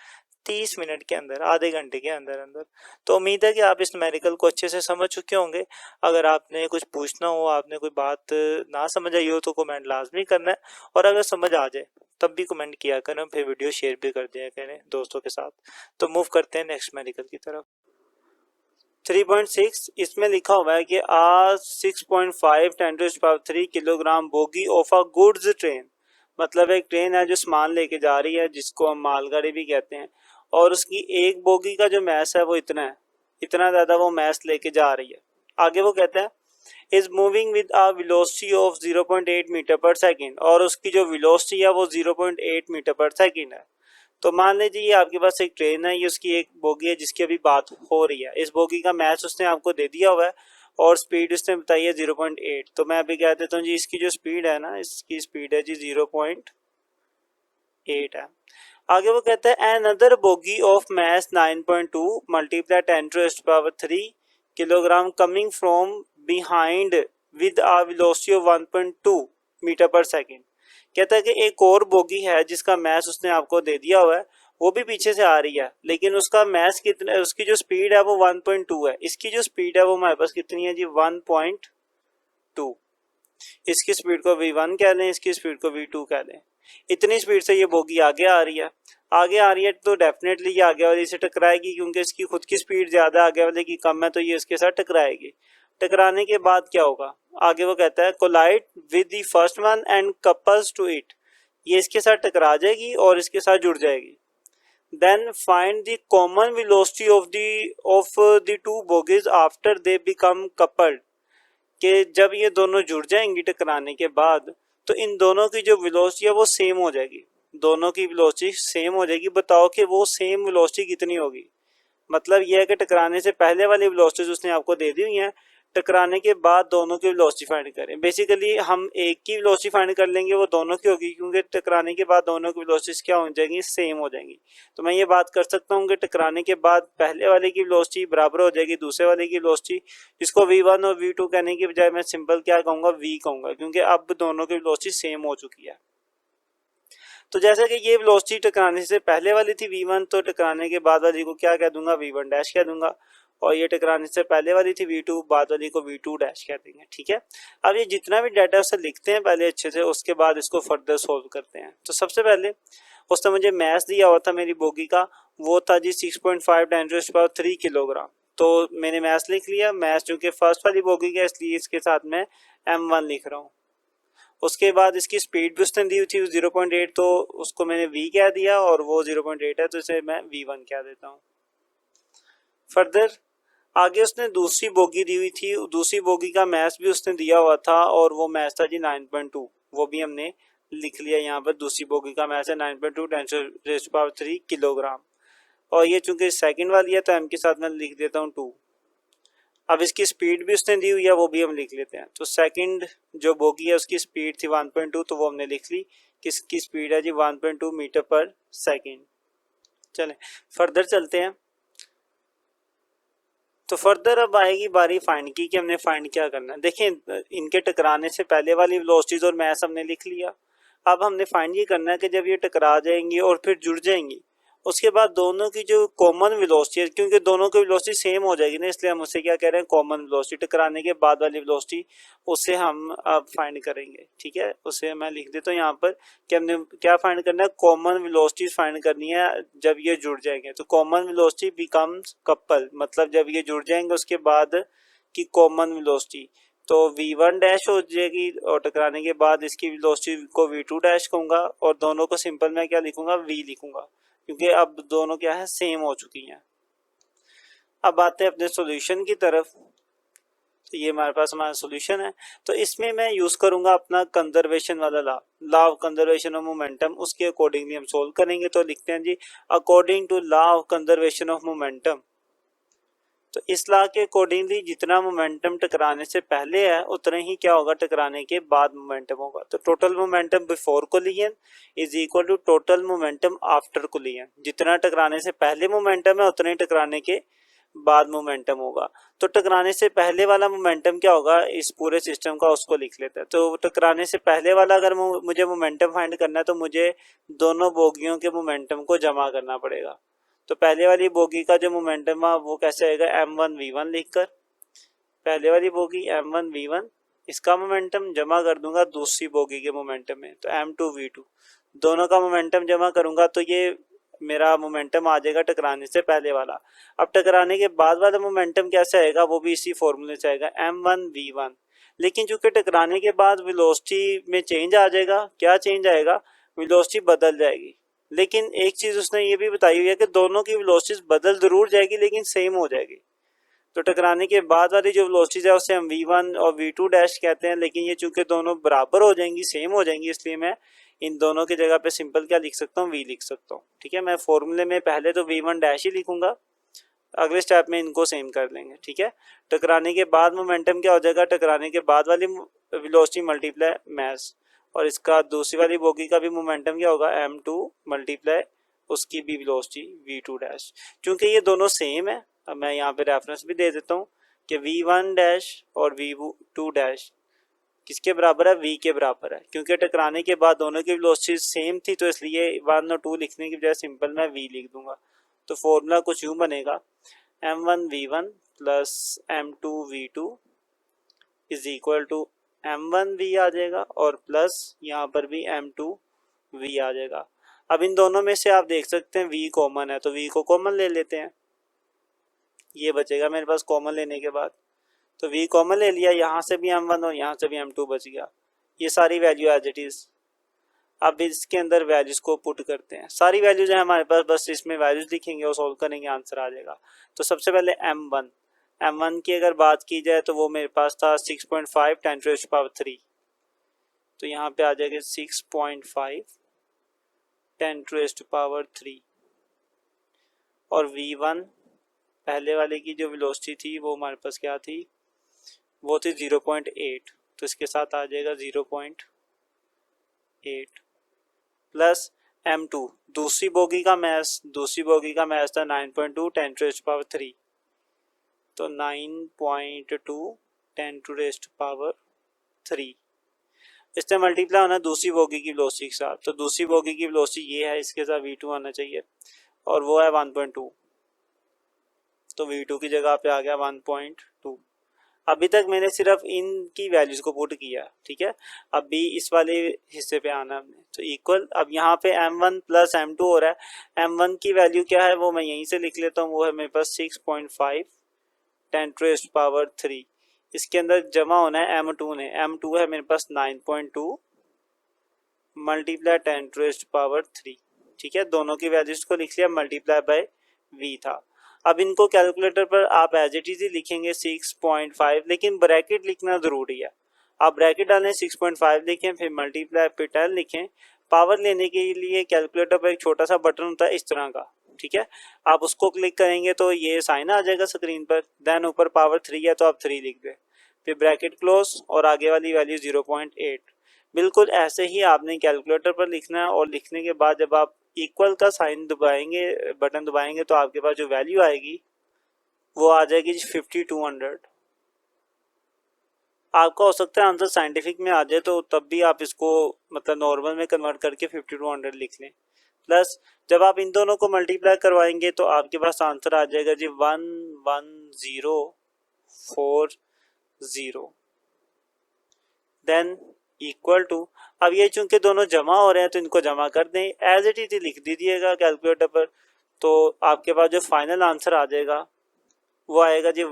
30 मिनट के अंदर, आधे घंटे के अंदर अंदर। तो उम्मीद है कि आप इस न्यूमेरिकल को अच्छे से समझ चुके होंगे। अगर आपने कुछ पूछना हो, आपने कोई बात ना समझ आई हो तो कमेंट लाजमी करना है, और अगर समझ आ जाए तब भी कमेंट किया करें, फिर वीडियो शेयर भी कर दिया करें दोस्तों के साथ। तो मूव करते हैं नेक्स्ट न्यूमेरिकल की तरफ। 3.6 इसमें लिखा हुआ है कि 6.5 10⁻³ kilogram bogie of a goods train, मतलब एक ट्रेन है जो सामान लेके जा रही है जिसको हम मालगाड़ी भी कहते हैं, और उसकी एक बोगी का जो मैस है वो इतना है, इतना ज़्यादा वो मैस लेके जा रही है। आगे वो कहता है is moving with a velocity of 0.8 metre per second, और उसकी जो वेलोसिटी है वो 0.8 मीटर पर सेकेंड है। तो मान लीजिए ये आपके पास एक ट्रेन है, ये उसकी एक बोगी है जिसकी अभी बात हो रही है, इस बोगी का मैच उसने आपको दे दिया हुआ है और स्पीड उसने बताई है 0.8। तो मैं अभी कह देता हूँ जी इसकी जो स्पीड है ना, इसकी स्पीड है जी 0.8 है। आगे वो कहता है another bogie of mass 9.2 multiply 10⁻³ kilogram coming from behind with a velocity of 1.2 metre per second. कहता है कि एक और बोगी है जिसका मैस उसने आपको दे दिया हुआ है वो भी पीछे से आ रही है, लेकिन उसका मैस कितना, उसकी जो स्पीड है वो 1.2 है, इसकी जो स्पीड है वो हमारे पास कितनी है जी 1.2। इसकी स्पीड को v1 कह लें, इसकी स्पीड को v2 कह लें। इतनी स्पीड से ये बोगी आगे आ रही है, आगे आ रही है तो डेफिनेटली ये आगे वाली से टकराएगी, क्योंकि इसकी खुद की स्पीड ज़्यादा आगे वाले की कम है, तो ये इसके साथ टकराएगी। टकराने के बाद क्या होगा, आगे वो कहता है collide with the first one and couples to it, ये इसके साथ टकरा जाएगी और इसके साथ जुड़ जाएगी। Then find the common velocity of the two bogies after they become coupled, कि जब ये दोनों जुड़ जाएंगी टकराने के बाद, तो इन दोनों की जो वेलोसिटी है वो सेम हो जाएगी, दोनों की वेलोसिटी सेम हो जाएगी। बताओ कि वो सेम वेलोसिटी कितनी होगी। मतलब यह है कि टकराने से पहले वाली वेलोसिटी उसने आपको दे दी हुई है, टकराने के बाद दोनों की वेलोसिटी फाइंड करें। बेसिकली हम एक की वेलोसिटी फाइंड कर लेंगे, वो दोनों की होगी, क्योंकि टकराने के बाद दोनों की वेलोसिटी क्या हो जाएंगी, सेम हो जाएंगी। तो मैं ये बात कर सकता हूँ कि टकराने के बाद पहले वाले की वेलोसिटी बराबर हो जाएगी दूसरे वाले की वेलोसिटी, जिसको v1 और v2 कहने की बजाय मैं सिंपल क्या कहूँगा, v कहूँगा, क्योंकि अब दोनों की वेलोसिटी सेम हो चुकी है। तो जैसे कि ये वेलोसिटी टकराने से पहले वाली थी v1, तो टकराने के बाद वाली को क्या कह दूंगा, v1 डैश कह दूंगा, और ये टकराने से पहले वाली थी v2, बाद वाली को v2 डैश कह देंगे। ठीक है, अब ये जितना भी डाटा उसे लिखते हैं पहले अच्छे से, उसके बाद इसको फर्दर सोल्व करते हैं। तो सबसे पहले उसने मुझे मैथ दिया हुआ था मेरी बोगी का, वो था जी 6.5 × 10⁻³ किलोग्राम। तो मैंने मैथ लिख लिया, मैथ चूंकि फर्स्ट वाली बोगी का इसलिए इसके साथ मैं m1 लिख रहा हूँ। उसके बाद इसकी स्पीड भी उसने दी थी 0.8, तो उसको मैंने v कह दिया, और वो 0.8 है तो इसे मैं v1 कह देता हूँ। फर्दर आगे उसने दूसरी बोगी दी हुई थी, दूसरी बोगी का मैथ भी उसने दिया हुआ था, और वो मैथ था जी 9.2, वो भी हमने लिख लिया यहाँ पर। दूसरी बोगी का मैथ है 9.2 × 10⁻³ किलोग्राम, और ये चूंकि सेकंड वाली है तो m के साथ मैं लिख देता हूँ 2। अब इसकी स्पीड भी उसने दी हुई है, वो भी हम लिख लेते हैं। तो सेकंड जो बोगी है उसकी स्पीड थी 1.2, तो वो हमने लिख ली, किसकी स्पीड है जी 1.2 मीटर पर सेकंड। चलें फर्दर चलते हैं। तो फर्दर अब आएगी बारी फाइंड की, कि हमने फाइंड क्या करना है। देखें, इनके टकराने से पहले वाली वेलोसिटीज और मैस हमने लिख लिया। अब हमने फाइंड ये करना है कि जब ये टकरा जाएंगी और फिर जुड़ जाएंगी, उसके बाद दोनों की जो कॉमन वेलोसिटी है, क्योंकि दोनों की वेलोसिटी सेम हो जाएगी ना, इसलिए हम उसे क्या कह रहे हैं, कॉमन वेलोसिटी। टकराने के बाद वाली वेलोसिटी उसे हम अब फाइंड करेंगे। ठीक है, उसे मैं लिख देता हूँ यहाँ पर कि हमने क्या फाइंड करना है, कॉमन वेलोसिटी फाइंड करनी है जब ये जुड़ जाएंगे। तो कॉमन वेलोसिटी बिकम्स कपल, मतलब जब ये जुड़ जाएंगे उसके बाद की कॉमन वेलोसिटी, तो v1 डैश हो जाएगी, और टकराने के बाद इसकी वेलोसिटी को v2 डैश कहूँगा, और दोनों को सिंपल मैं क्या लिखूंगा, v लिखूंगा, क्योंकि अब दोनों क्या है, सेम हो चुकी हैं। अब आते हैं अपने सॉल्यूशन की तरफ। तो ये हमारे पास हमारा सॉल्यूशन है। तो इसमें मैं यूज करूंगा अपना कंजर्वेशन वाला law of conservation of momentum, उसके अकॉर्डिंगली हम सोल्व करेंगे। तो लिखते हैं जी, according to law of conservation of momentum. तो इस लॉ के अकॉर्डिंगली जितना मोमेंटम टकराने से पहले है उतना ही क्या होगा, टकराने के बाद मोमेंटम होगा। तो total momentum before collision is equal to total momentum after collision. जितना टकराने से पहले मोमेंटम है उतना ही टकराने के बाद मोमेंटम होगा। तो टकराने से पहले वाला मोमेंटम क्या होगा इस पूरे सिस्टम का, उसको लिख लेते हैं। तो टकराने से पहले वाला अगर मुझे मोमेंटम फाइंड करना है, तो मुझे दोनों बोगियों के मोमेंटम को जमा करना पड़ेगा। तो पहले वाली बोगी का जो मोमेंटम है वो कैसे आएगा, m1v1 लिखकर, पहले वाली बोगी m1v1, इसका मोमेंटम जमा कर दूंगा दूसरी बोगी के मोमेंटम में, तो m2v2, दोनों का मोमेंटम जमा करूंगा तो ये मेरा मोमेंटम आ जाएगा टकराने से पहले वाला। अब टकराने के बाद वाला मोमेंटम कैसे आएगा, वो भी इसी फॉर्मूले से आएगा, m1v1। लेकिन चूंकि टकराने के बाद वेलोसिटी में चेंज आ जाएगा, क्या चेंज आएगा, वेलोसिटी बदल जाएगी। लेकिन एक चीज उसने ये भी बताई हुई है कि दोनों की वेलोसिटी बदल जरूर जाएगी लेकिन सेम हो जाएगी। तो टकराने के बाद वाली जो वेलोसिटी है उसे हम v1 और v2 डैश कहते हैं, लेकिन ये चूंकि दोनों बराबर हो जाएंगी, सेम हो जाएंगी, इसलिए मैं इन दोनों की जगह पे सिंपल क्या लिख सकता हूँ, v लिख सकता हूँ। ठीक है, मैं फॉर्मूले में पहले तो v1 डैश ही लिखूंगा, अगले स्टेप में इनको सेम कर लेंगे। ठीक है, टकराने के बाद मोमेंटम क्या हो जाएगा, टकराने के बाद वाली वेलोसिटी मल्टीप्लाई मैस, और इसका दूसरी वाली बोगी का भी मोमेंटम क्या होगा, m2 मल्टीप्लाई उसकी भी वेलोसिटी v2 डैश। क्योंकि ये दोनों सेम है, अब मैं यहाँ पे रेफरेंस भी दे देता हूँ कि v1 डैश और v2 डैश किसके बराबर है, v के बराबर है, क्योंकि टकराने के बाद दोनों की वेलोसिटी सेम थी तो इसलिए 1 और 2 लिखने की बजाय सिंपल मैं v लिख दूंगा। तो फॉर्मूला कुछ यूं बनेगा, m1v1 plus m2v2 is equal to m1v आ जाएगा और प्लस यहाँ पर भी m2v आ जाएगा। अब इन दोनों में से आप देख सकते हैं v कॉमन है तो v को कॉमन ले लेते हैं, ये बचेगा मेरे पास कॉमन लेने के बाद। तो v कॉमन ले लिया, यहाँ से भी m1 और यहाँ से भी m2 बच गया। ये सारी वैल्यू एज इट इज। अब इसके अंदर वैल्यूज को पुट करते हैं, सारी वैल्यूज है हमारे पास, बस इसमें वैल्यूज लिखेंगे और सॉल्व करेंगे, आंसर आ जाएगा। तो सबसे पहले m1 की अगर बात की जाए तो वो मेरे पास था 6.5 10⁻³ तो यहाँ पे आ जाएगा 6.5 10⁻³ और v1 पहले वाले की जो वेलोसिटी थी वो हमारे पास क्या थी, वो थी 0.8 तो इसके साथ आ जाएगा 0.8 प्लस m2 दूसरी बोगी का मैस था 9.2 10⁻³ तो 9.2 10⁻³ इससे मल्टीप्लाई होना दूसरी बोगी की वेलोसिटी के साथ, तो दूसरी बोगी की वेलोसिटी ये है, इसके साथ v2 आना चाहिए और वो है 1.2 तो v2 की जगह पे आ गया 1.2। अभी तक मैंने सिर्फ इनकी वैल्यूज को पुट किया, ठीक है। अब भी इस वाले हिस्से पे आना हमने, तो इक्वल, अब यहाँ पे m1 प्लस m2 हो रहा है। m1 की वैल्यू क्या है वो मैं यहीं से लिख लेता हूँ, वो है मेरे पास 6.5 10⁻³ इसके अंदर जमा होना है m2 ने, m2 है मेरे पास 9.2 मल्टीप्लाई 10⁻³, ठीक है। दोनों की वैल्यूज को लिख लिया, मल्टीप्लाई बाय v था। अब इनको कैलकुलेटर पर आप एज इट इज ही लिखेंगे 6.5, लेकिन ब्रैकेट लिखना जरूरी है। आप ब्रैकेट डालें 6.5 लिखें, फिर मल्टीप्लाई पे 10 लिखें। पावर लेने के लिए कैलकुलेटर पर एक छोटा सा बटन होता है इस तरह का, ठीक है। आप उसको क्लिक करेंगे तो ये साइन आ जाएगा स्क्रीन पर, देन ऊपर पावर 3 है तो आप 3 लिख दें, फिर ब्रैकेट क्लोज और आगे वाली वैल्यू 0.8। बिल्कुल ऐसे ही आपने कैलकुलेटर पर लिखना है और लिखने के बाद जब आप इक्वल का साइन दबाएंगे, बटन दबाएंगे तो आपके पास जो वैल्यू आएगी वो आ जाएगी 5200। आपका हो सकता है आंसर साइंटिफिक में आ जाए तो तब भी आप इसको मतलब नॉर्मल में कन्वर्ट करके 5200 लिख लें। प्लस जब आप इन दोनों को मल्टीप्लाई करवाएंगे तो आपके पास आंसर आ जाएगा जी 11040 देन इक्वल टू, अब ये चूंकि दोनों जमा हो रहे हैं तो इनको जमा कर दें, एज इट इज लिख दीजिएगा कैलकुलेटर पर, तो आपके पास जो फाइनल आंसर आ जाएगा वो आएगा जी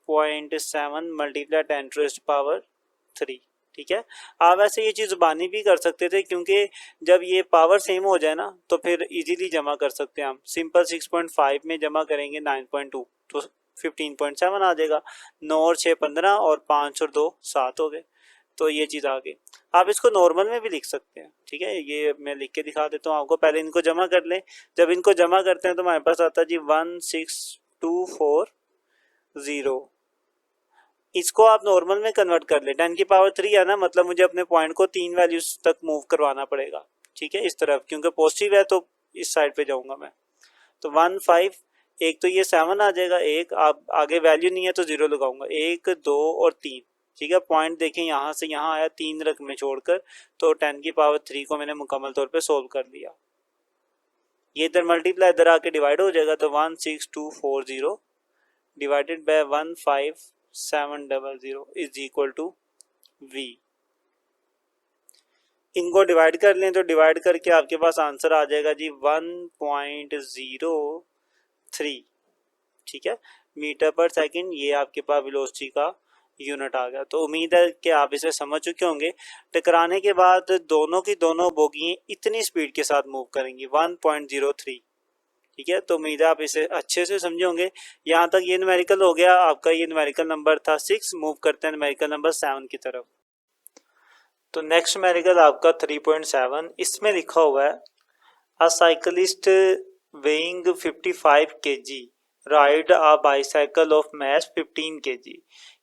15.7 मल्टीप्लाई 10⁻³, ठीक है। आप ऐसे ये चीज़ जुबानी भी कर सकते थे, क्योंकि जब ये पावर सेम हो जाए ना तो फिर इजीली जमा कर सकते हैं हम। सिंपल 6.5 में जमा करेंगे 9.2 तो 15.7 आ जाएगा, 9 और 6 15 और 5 और 2 7 हो गए, तो ये चीज़ आ गई। आप इसको नॉर्मल में भी लिख सकते हैं, ठीक है। ये मैं लिख के दिखा देता हूँ आपको, पहले इनको जमा कर लें। जब इनको जमा करते हैं तो हमारे पास आता है जी 16240। इसको आप नॉर्मल में कन्वर्ट कर ले, 10⁻³ है ना, मतलब मुझे अपने पॉइंट को 3 वैल्यूज तक मूव करवाना पड़ेगा, ठीक है, इस तरफ, क्योंकि पॉजिटिव है तो इस साइड पे जाऊंगा मैं। तो 15, एक तो ये 7 आ जाएगा, एक आप आगे वैल्यू नहीं है तो 0 लगाऊंगा, 1 2 और 3, ठीक है। पॉइंट देखें यहाँ से यहाँ आया 3 रकमें छोड़कर, तो 10⁻³ को मैंने मुकम्मल तौर पे सोल्व कर लिया। ये इधर मल्टीप्लाई इधर आके डिवाइड हो जाएगा, तो 16240 divided by 15700 is equal to v। इनको डिवाइड कर लें तो डिवाइड करके आपके पास आंसर आ जाएगा जी 1.03, ठीक है, मीटर पर सेकंड। ये आपके पास वेलोसिटी का यूनिट आ गया। तो उम्मीद है कि आप इसे समझ चुके होंगे। टकराने के बाद दोनों की दोनों बोगियां इतनी स्पीड के साथ मूव करेंगी 1.03, ठीक है। तो उम्मीद है आप इसे अच्छे से समझे होंगे। यहाँ तक ये न्यूमेरिकल हो गया आपका, ये न्यूमेरिकल नंबर था 6। मूव करते हैं न्यूमेरिकल नंबर 7 की तरफ। तो नेक्स्ट न्यूमेरिकल आपका 3.7, इसमें लिखा हुआ है अ cyclist weighing 55 kg ride a bicycle of mass 15 kg,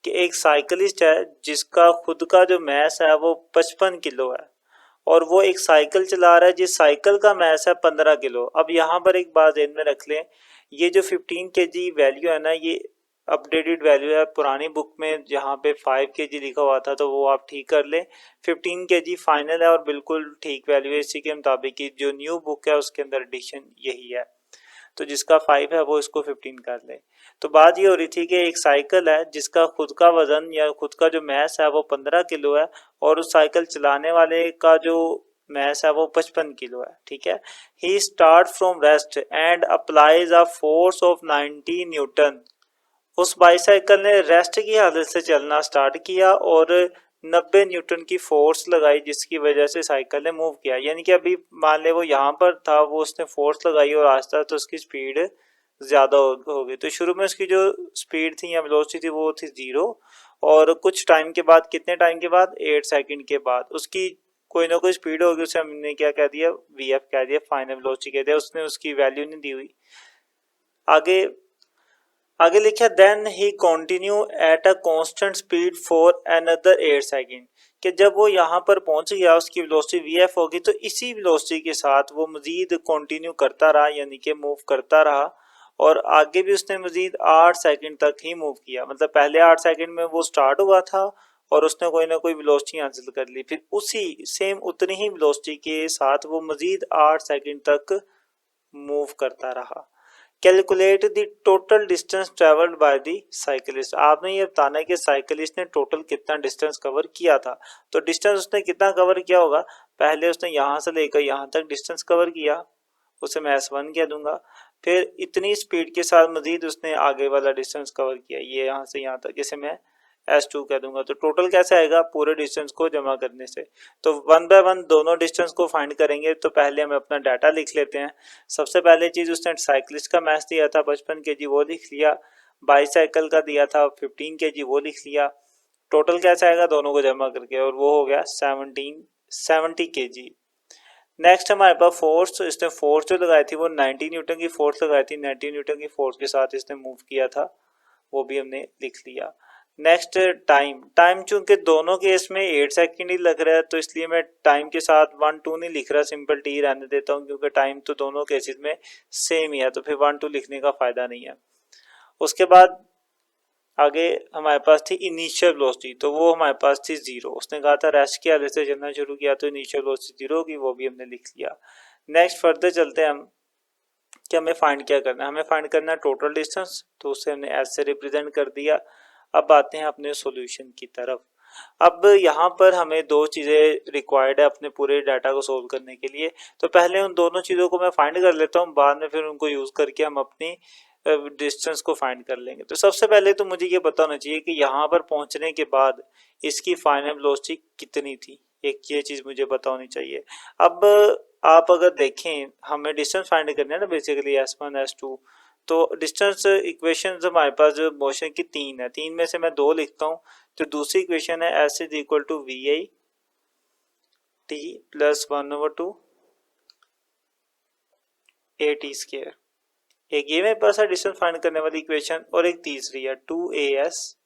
कि एक साइकिलिस्ट है जिसका खुद का जो मैस है वो 55 किलो है और वो एक साइकिल चला रहा है जिस साइकिल का मैस है 15 किलो। अब यहाँ पर एक बात ध्यान में रख लें, ये जो 15 kg वैल्यू है ना, ये अपडेटेड वैल्यू है, पुरानी बुक में जहाँ पे 5 kg लिखा हुआ था तो वो आप ठीक कर लें। 15 kg फाइनल है और बिल्कुल ठीक वैल्यू है, इसी के मुताबिक ही जो न्यू बुक है उसके अंदर एडिशन यही है। तो जिसका 5 है वो इसको 15 कर ले। तो बात ये हो रही थी कि एक साइकिल है जिसका खुद का वजन या खुद का जो मैस है वो 15 किलो है और उस साइकिल चलाने वाले का जो मैस है वो 55 किलो है, ठीक है। He start from rest and applies a force of 90 newton. उस बाईसाइकिल ने रेस्ट की हालत से चलना स्टार्ट किया और 90 न्यूटन की फोर्स लगाई जिसकी वजह से साइकिल ने मूव किया। यानी कि अभी मान ले वो यहाँ पर था, वो उसने फोर्स लगाई और आस्ता तो उसकी स्पीड ज़्यादा हो गई। तो शुरू में उसकी जो स्पीड थी या वेलोसिटी थी वो थी 0 और कुछ टाइम के बाद, कितने टाइम के बाद, 8 सेकंड के बाद उसकी कोई ना कोई स्पीड होगी, उसे हमने क्या कह दिया, वी एफ कह दिया, फाइनल वेलोसिटी कह दिया। उसने उसकी वैल्यू नहीं दी हुई। आगे आगे लिखा then he continue at a constant speed for another 8 second. कि जब वो यहाँ पर पहुंच गया उसकी वेलोसिटी वी एफ होगी तो इसी वेलोसिटी के साथ वो मजीद कंटिन्यू करता रहा, यानी कि मूव करता रहा और आगे भी उसने मजीद 8 सेकंड तक ही मूव किया। मतलब पहले 8 सेकंड में वो स्टार्ट हुआ था और उसने कोई ना कोई वेलोसिटी हासिल कर ली, फिर उसी सेम उतनी ही वेलोसिटी के साथ वो मजीद 8 सेकंड तक मूव करता रहा। Calculate the total distance travelled by the cyclist. आपने ये बताना है कि साइकिलिस्ट ने टोटल कितना डिस्टेंस कवर किया था। तो डिस्टेंस उसने कितना कवर किया होगा, पहले उसने यहाँ से लेकर यहाँ तक डिस्टेंस कवर किया, उसे मैं S1 कह दूंगा। फिर इतनी स्पीड के साथ मजीद उसने आगे वाला डिस्टेंस कवर किया, ये यहाँ से यहाँ तक, जिसे मैं S2 कह दूंगा। तो टोटल कैसे आएगा पूरे डिस्टेंस को जमा करने से। तो वन बाय वन दोनों डिस्टेंस को फाइंड करेंगे। तो पहले हम अपना डाटा लिख लेते हैं। सबसे पहले चीज उसने साइकिलिस्ट का मैच दिया था 55 kg, वो लिख लिया। बाईसाइकिल का दिया था 15 kg, वो लिख लिया। टोटल कैसे आएगा दोनों को जमा करके, और वो हो गया 70 kg। नेक्स्ट हमारे पास फोर्स, इसने फोर्स जो लगाई थी वो 90 न्यूटन की फोर्स लगाई थी। 90 न्यूटन की फोर्स के साथ इसने मूव किया था, वो भी हमने लिख लिया। नेक्स्ट टाइम चूंकि दोनों केस में 8 सेकंड ही लग रहा है तो इसलिए मैं टाइम के साथ 1 2 नहीं लिख रहा, सिंपल टी रहने देता हूँ क्योंकि टाइम तो दोनों केसेस में सेम ही है, तो फिर 1 2 लिखने का फायदा नहीं है। उसके बाद आगे हमारे पास थी इनिशियल वेलोसिटी, तो वो हमारे पास थी 0। उसने कहा था रेस्ट की हालत से चलना शुरू किया तो इनिशियल वेलोसिटी 0 होगी, वो भी हमने लिख लिया। नेक्स्ट फर्दर चलते हैं हम कि हमें फाइंड क्या करना है। हमें फाइंड करना है टोटल डिस्टेंस, तो उसे हमने एस से रिप्रेजेंट कर दिया। अब आते हैं अपने सॉल्यूशन की तरफ। अब यहाँ पर हमें दो चीज़ें रिक्वायर्ड है अपने पूरे डाटा को सोल्व करने के लिए। तो पहले उन दोनों चीज़ों को मैं फाइंड कर लेता हूँ, बाद में फिर उनको यूज़ करके हम अपनी डिस्टेंस को फाइंड कर लेंगे। तो सबसे पहले तो मुझे ये पता होना चाहिए कि यहाँ पर पहुँचने के बाद इसकी फाइनल वेलोसिटी कितनी थी, एक ये चीज़ मुझे पता होनी चाहिए। अब आप अगर देखें, हमें डिस्टेंस फाइंड करना है ना बेसिकली S1 S2। तो डिस्टेंस इक्वेशन हमारे पास जो मोशन की 3 है, 3 में से मैं 2 लिखता हूँ। तो दूसरी इक्वेशन है S is equal to v i t plus 1/2 a t square. एक ये मेरे पास है डिस्टेंस फाइंड करने वाली इक्वेशन, और एक तीसरी है 2AS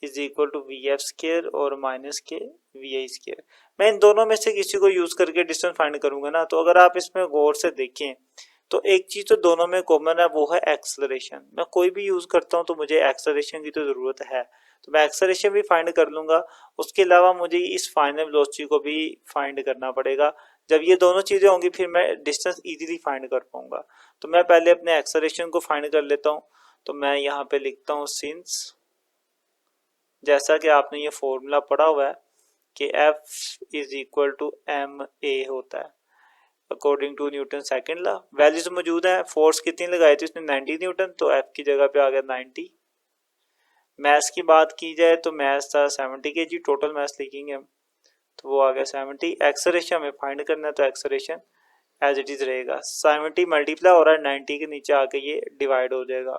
is equal to v f square और माइनस के वी आई स्केयर। मैं इन दोनों में से किसी को यूज करके डिस्टेंस फाइंड करूंगा ना। तो अगर आप इसमें गौर से देखें तो एक चीज तो दोनों में कॉमन है, वो है एक्सेलरेशन। मैं कोई भी यूज करता हूँ तो मुझे एक्सेलरेशन की तो जरूरत है, तो मैं एक्सेलरेशन भी फाइंड कर लूंगा। उसके अलावा मुझे इस फाइनल वेलोसिटी को भी फाइंड करना पड़ेगा। जब ये दोनों चीजें होंगी फिर मैं डिस्टेंस इजीली फाइंड कर पाऊंगा। तो मैं पहले अपने एक्सेलरेशन को फाइंड कर लेता हूँ। तो मैं यहाँ पे लिखता हूँ सिंस, जैसा कि आपने ये फॉर्मूला पढ़ा हुआ है कि F is equal to m a होता है according to Newton second law. Values मौजूद है, फोर्स कितनी लगाई थी उसने 90 न्यूटन, तो F की जगह पे आ गया 90। मैस की बात की जाए तो मैस था 70 kg, टोटल मैस लिखेंगे हम तो वो आ गया 70। एक्सेलरेशन हमें फाइंड करना है तो एक्सेलरेशन एज इट इज रहेगा, 70 मल्टीप्लाई हो रहा है 90 के नीचे आके ये डिवाइड हो जाएगा।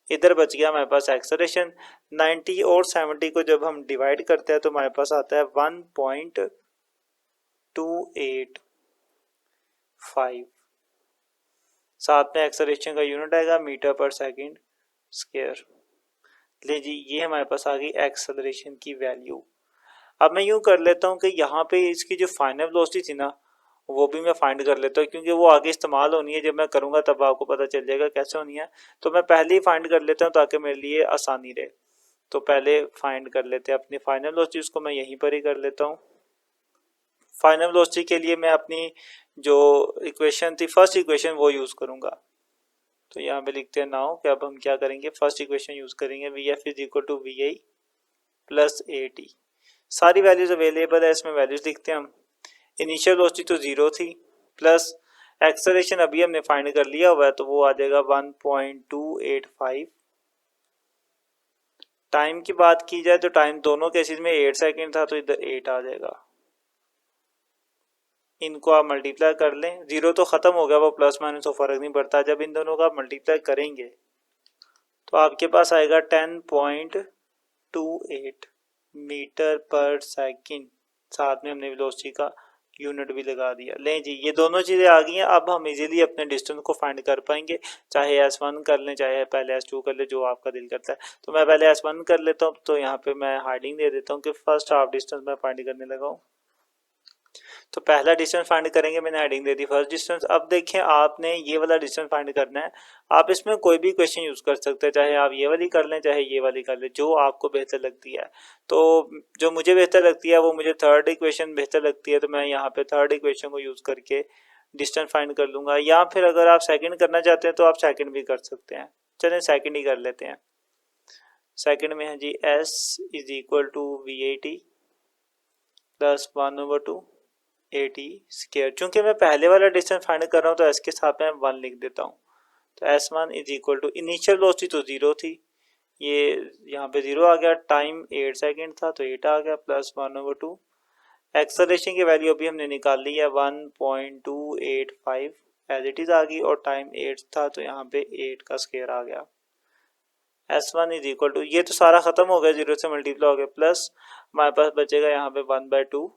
इधर बच गया हमारे पास एक्सेलरेशन। 90 और 70 को जब हम डिवाइड करते हैं तो हमारे पास आता है 1.285। साथ में एक्सेलरेशन का यूनिट आएगा मीटर पर सेकंड स्क्वायर। ले जी, ये हमारे पास आ गई एक्सेलरेशन की वैल्यू। अब मैं यूं कर लेता हूं कि यहाँ पे इसकी जो फाइनल वेलोसिटी थी ना वो भी मैं फाइंड कर लेता हूँ, क्योंकि वो आगे इस्तेमाल होनी है। जब मैं करूँगा तब आपको पता चल जाएगा कैसे होनी है। तो मैं पहले ही फाइंड कर लेता हूँ ताकि मेरे लिए आसानी रहे। तो पहले फाइंड कर लेते हैं अपनी फाइनल वेलोसिटी, उसको मैं यहीं पर ही कर लेता हूँ। फाइनल वेलोसिटी के लिए मैं अपनी जो इक्वेशन थी, फर्स्ट इक्वेशन, वो यूज़ करूँगा। तो यहाँ पे लिखते हैं नाउ कि अब हम क्या करेंगे, फर्स्ट इक्वेशन यूज़ करेंगे, v f is equal to v i plus a t. सारी वैल्यूज अवेलेबल है, इसमें वैल्यूज लिखते हैं हम। इनिशियल वेलोसिटी तो 0 थी, प्लस एक्सेलरेशन अभी हमने फाइंड कर लिया हुआ है, तो वो आ जाएगा 1.285। टाइम की बात की जाए तो टाइम दोनों केसेस में 8 सेकेंड था, तो इधर 8 आ जाएगा। इनको आप मल्टीप्लाई कर लें, 0 तो ख़त्म हो गया, वो प्लस माइनस तो फ़र्क नहीं पड़ता। जब इन दोनों का आप मल्टीप्लाई करेंगे तो आपके पास आएगा 10.28 मीटर पर सेकंड। साथ में हमने वेलोसिटी का यूनिट भी लगा दिया। लें जी, ये दोनों चीज़ें आ गई हैं। अब हम इजीली अपने डिस्टेंस को फाइंड कर पाएंगे, चाहे S1 कर लें, चाहे पहले S2 कर लें, जो आपका दिल करता है। तो मैं पहले S1 कर लेता हूँ। तो यहाँ पे मैं हार्डिंग दे देता हूँ कि फर्स्ट हाफ डिस्टेंस मैं फाइंड करने लगा हूँ। तो पहला डिस्टेंस फाइंड करेंगे, मैंने heading they the first distance. अब देखें, आपने ये वाला डिस्टेंस फाइंड करना है। आप इसमें कोई भी क्वेश्चन यूज कर सकते हैं, चाहे आप ये वाली कर लें, चाहे ये वाली कर लें, जो आपको बेहतर लगती है। तो जो मुझे बेहतर लगती है, वो मुझे थर्ड इक्वेशन बेहतर लगती है। तो मैं यहाँ पे थर्ड इक्वेशन को यूज करके डिस्टेंस फाइंड कर लूंगा। या फिर अगर आप सेकंड करना चाहते हैं तो आप सेकंड भी कर सकते हैं। चलें सेकंड ही कर लेते हैं। सेकंड में है जी S is equal to v i t plus 1/2 80 square. चूंकि मैं पहले वाला डिस्टेंस फाइंड कर रहा हूँ तो S के साथ में 1 लिख देता हूँ। तो S1 is equal to, initial velocity तो 0 थी, ये यहाँ पे 0 आ गया। टाइम 8 सेकेंड था, तो 8 आ गया, प्लस 1/2। एक्सेलरेशन की वैल्यू अभी हमने निकाल ली है 1.285 एज इट इज आ गई, और टाइम 8 था, तो यहाँ पे 8 का स्क्वायर आ गया। S1 इज इक्वल टू, ये तो सारा खत्म हो गया, 0 से मल्टीप्लाई हो गया, प्लस हमारे पास बचेगा यहाँ पे 1/2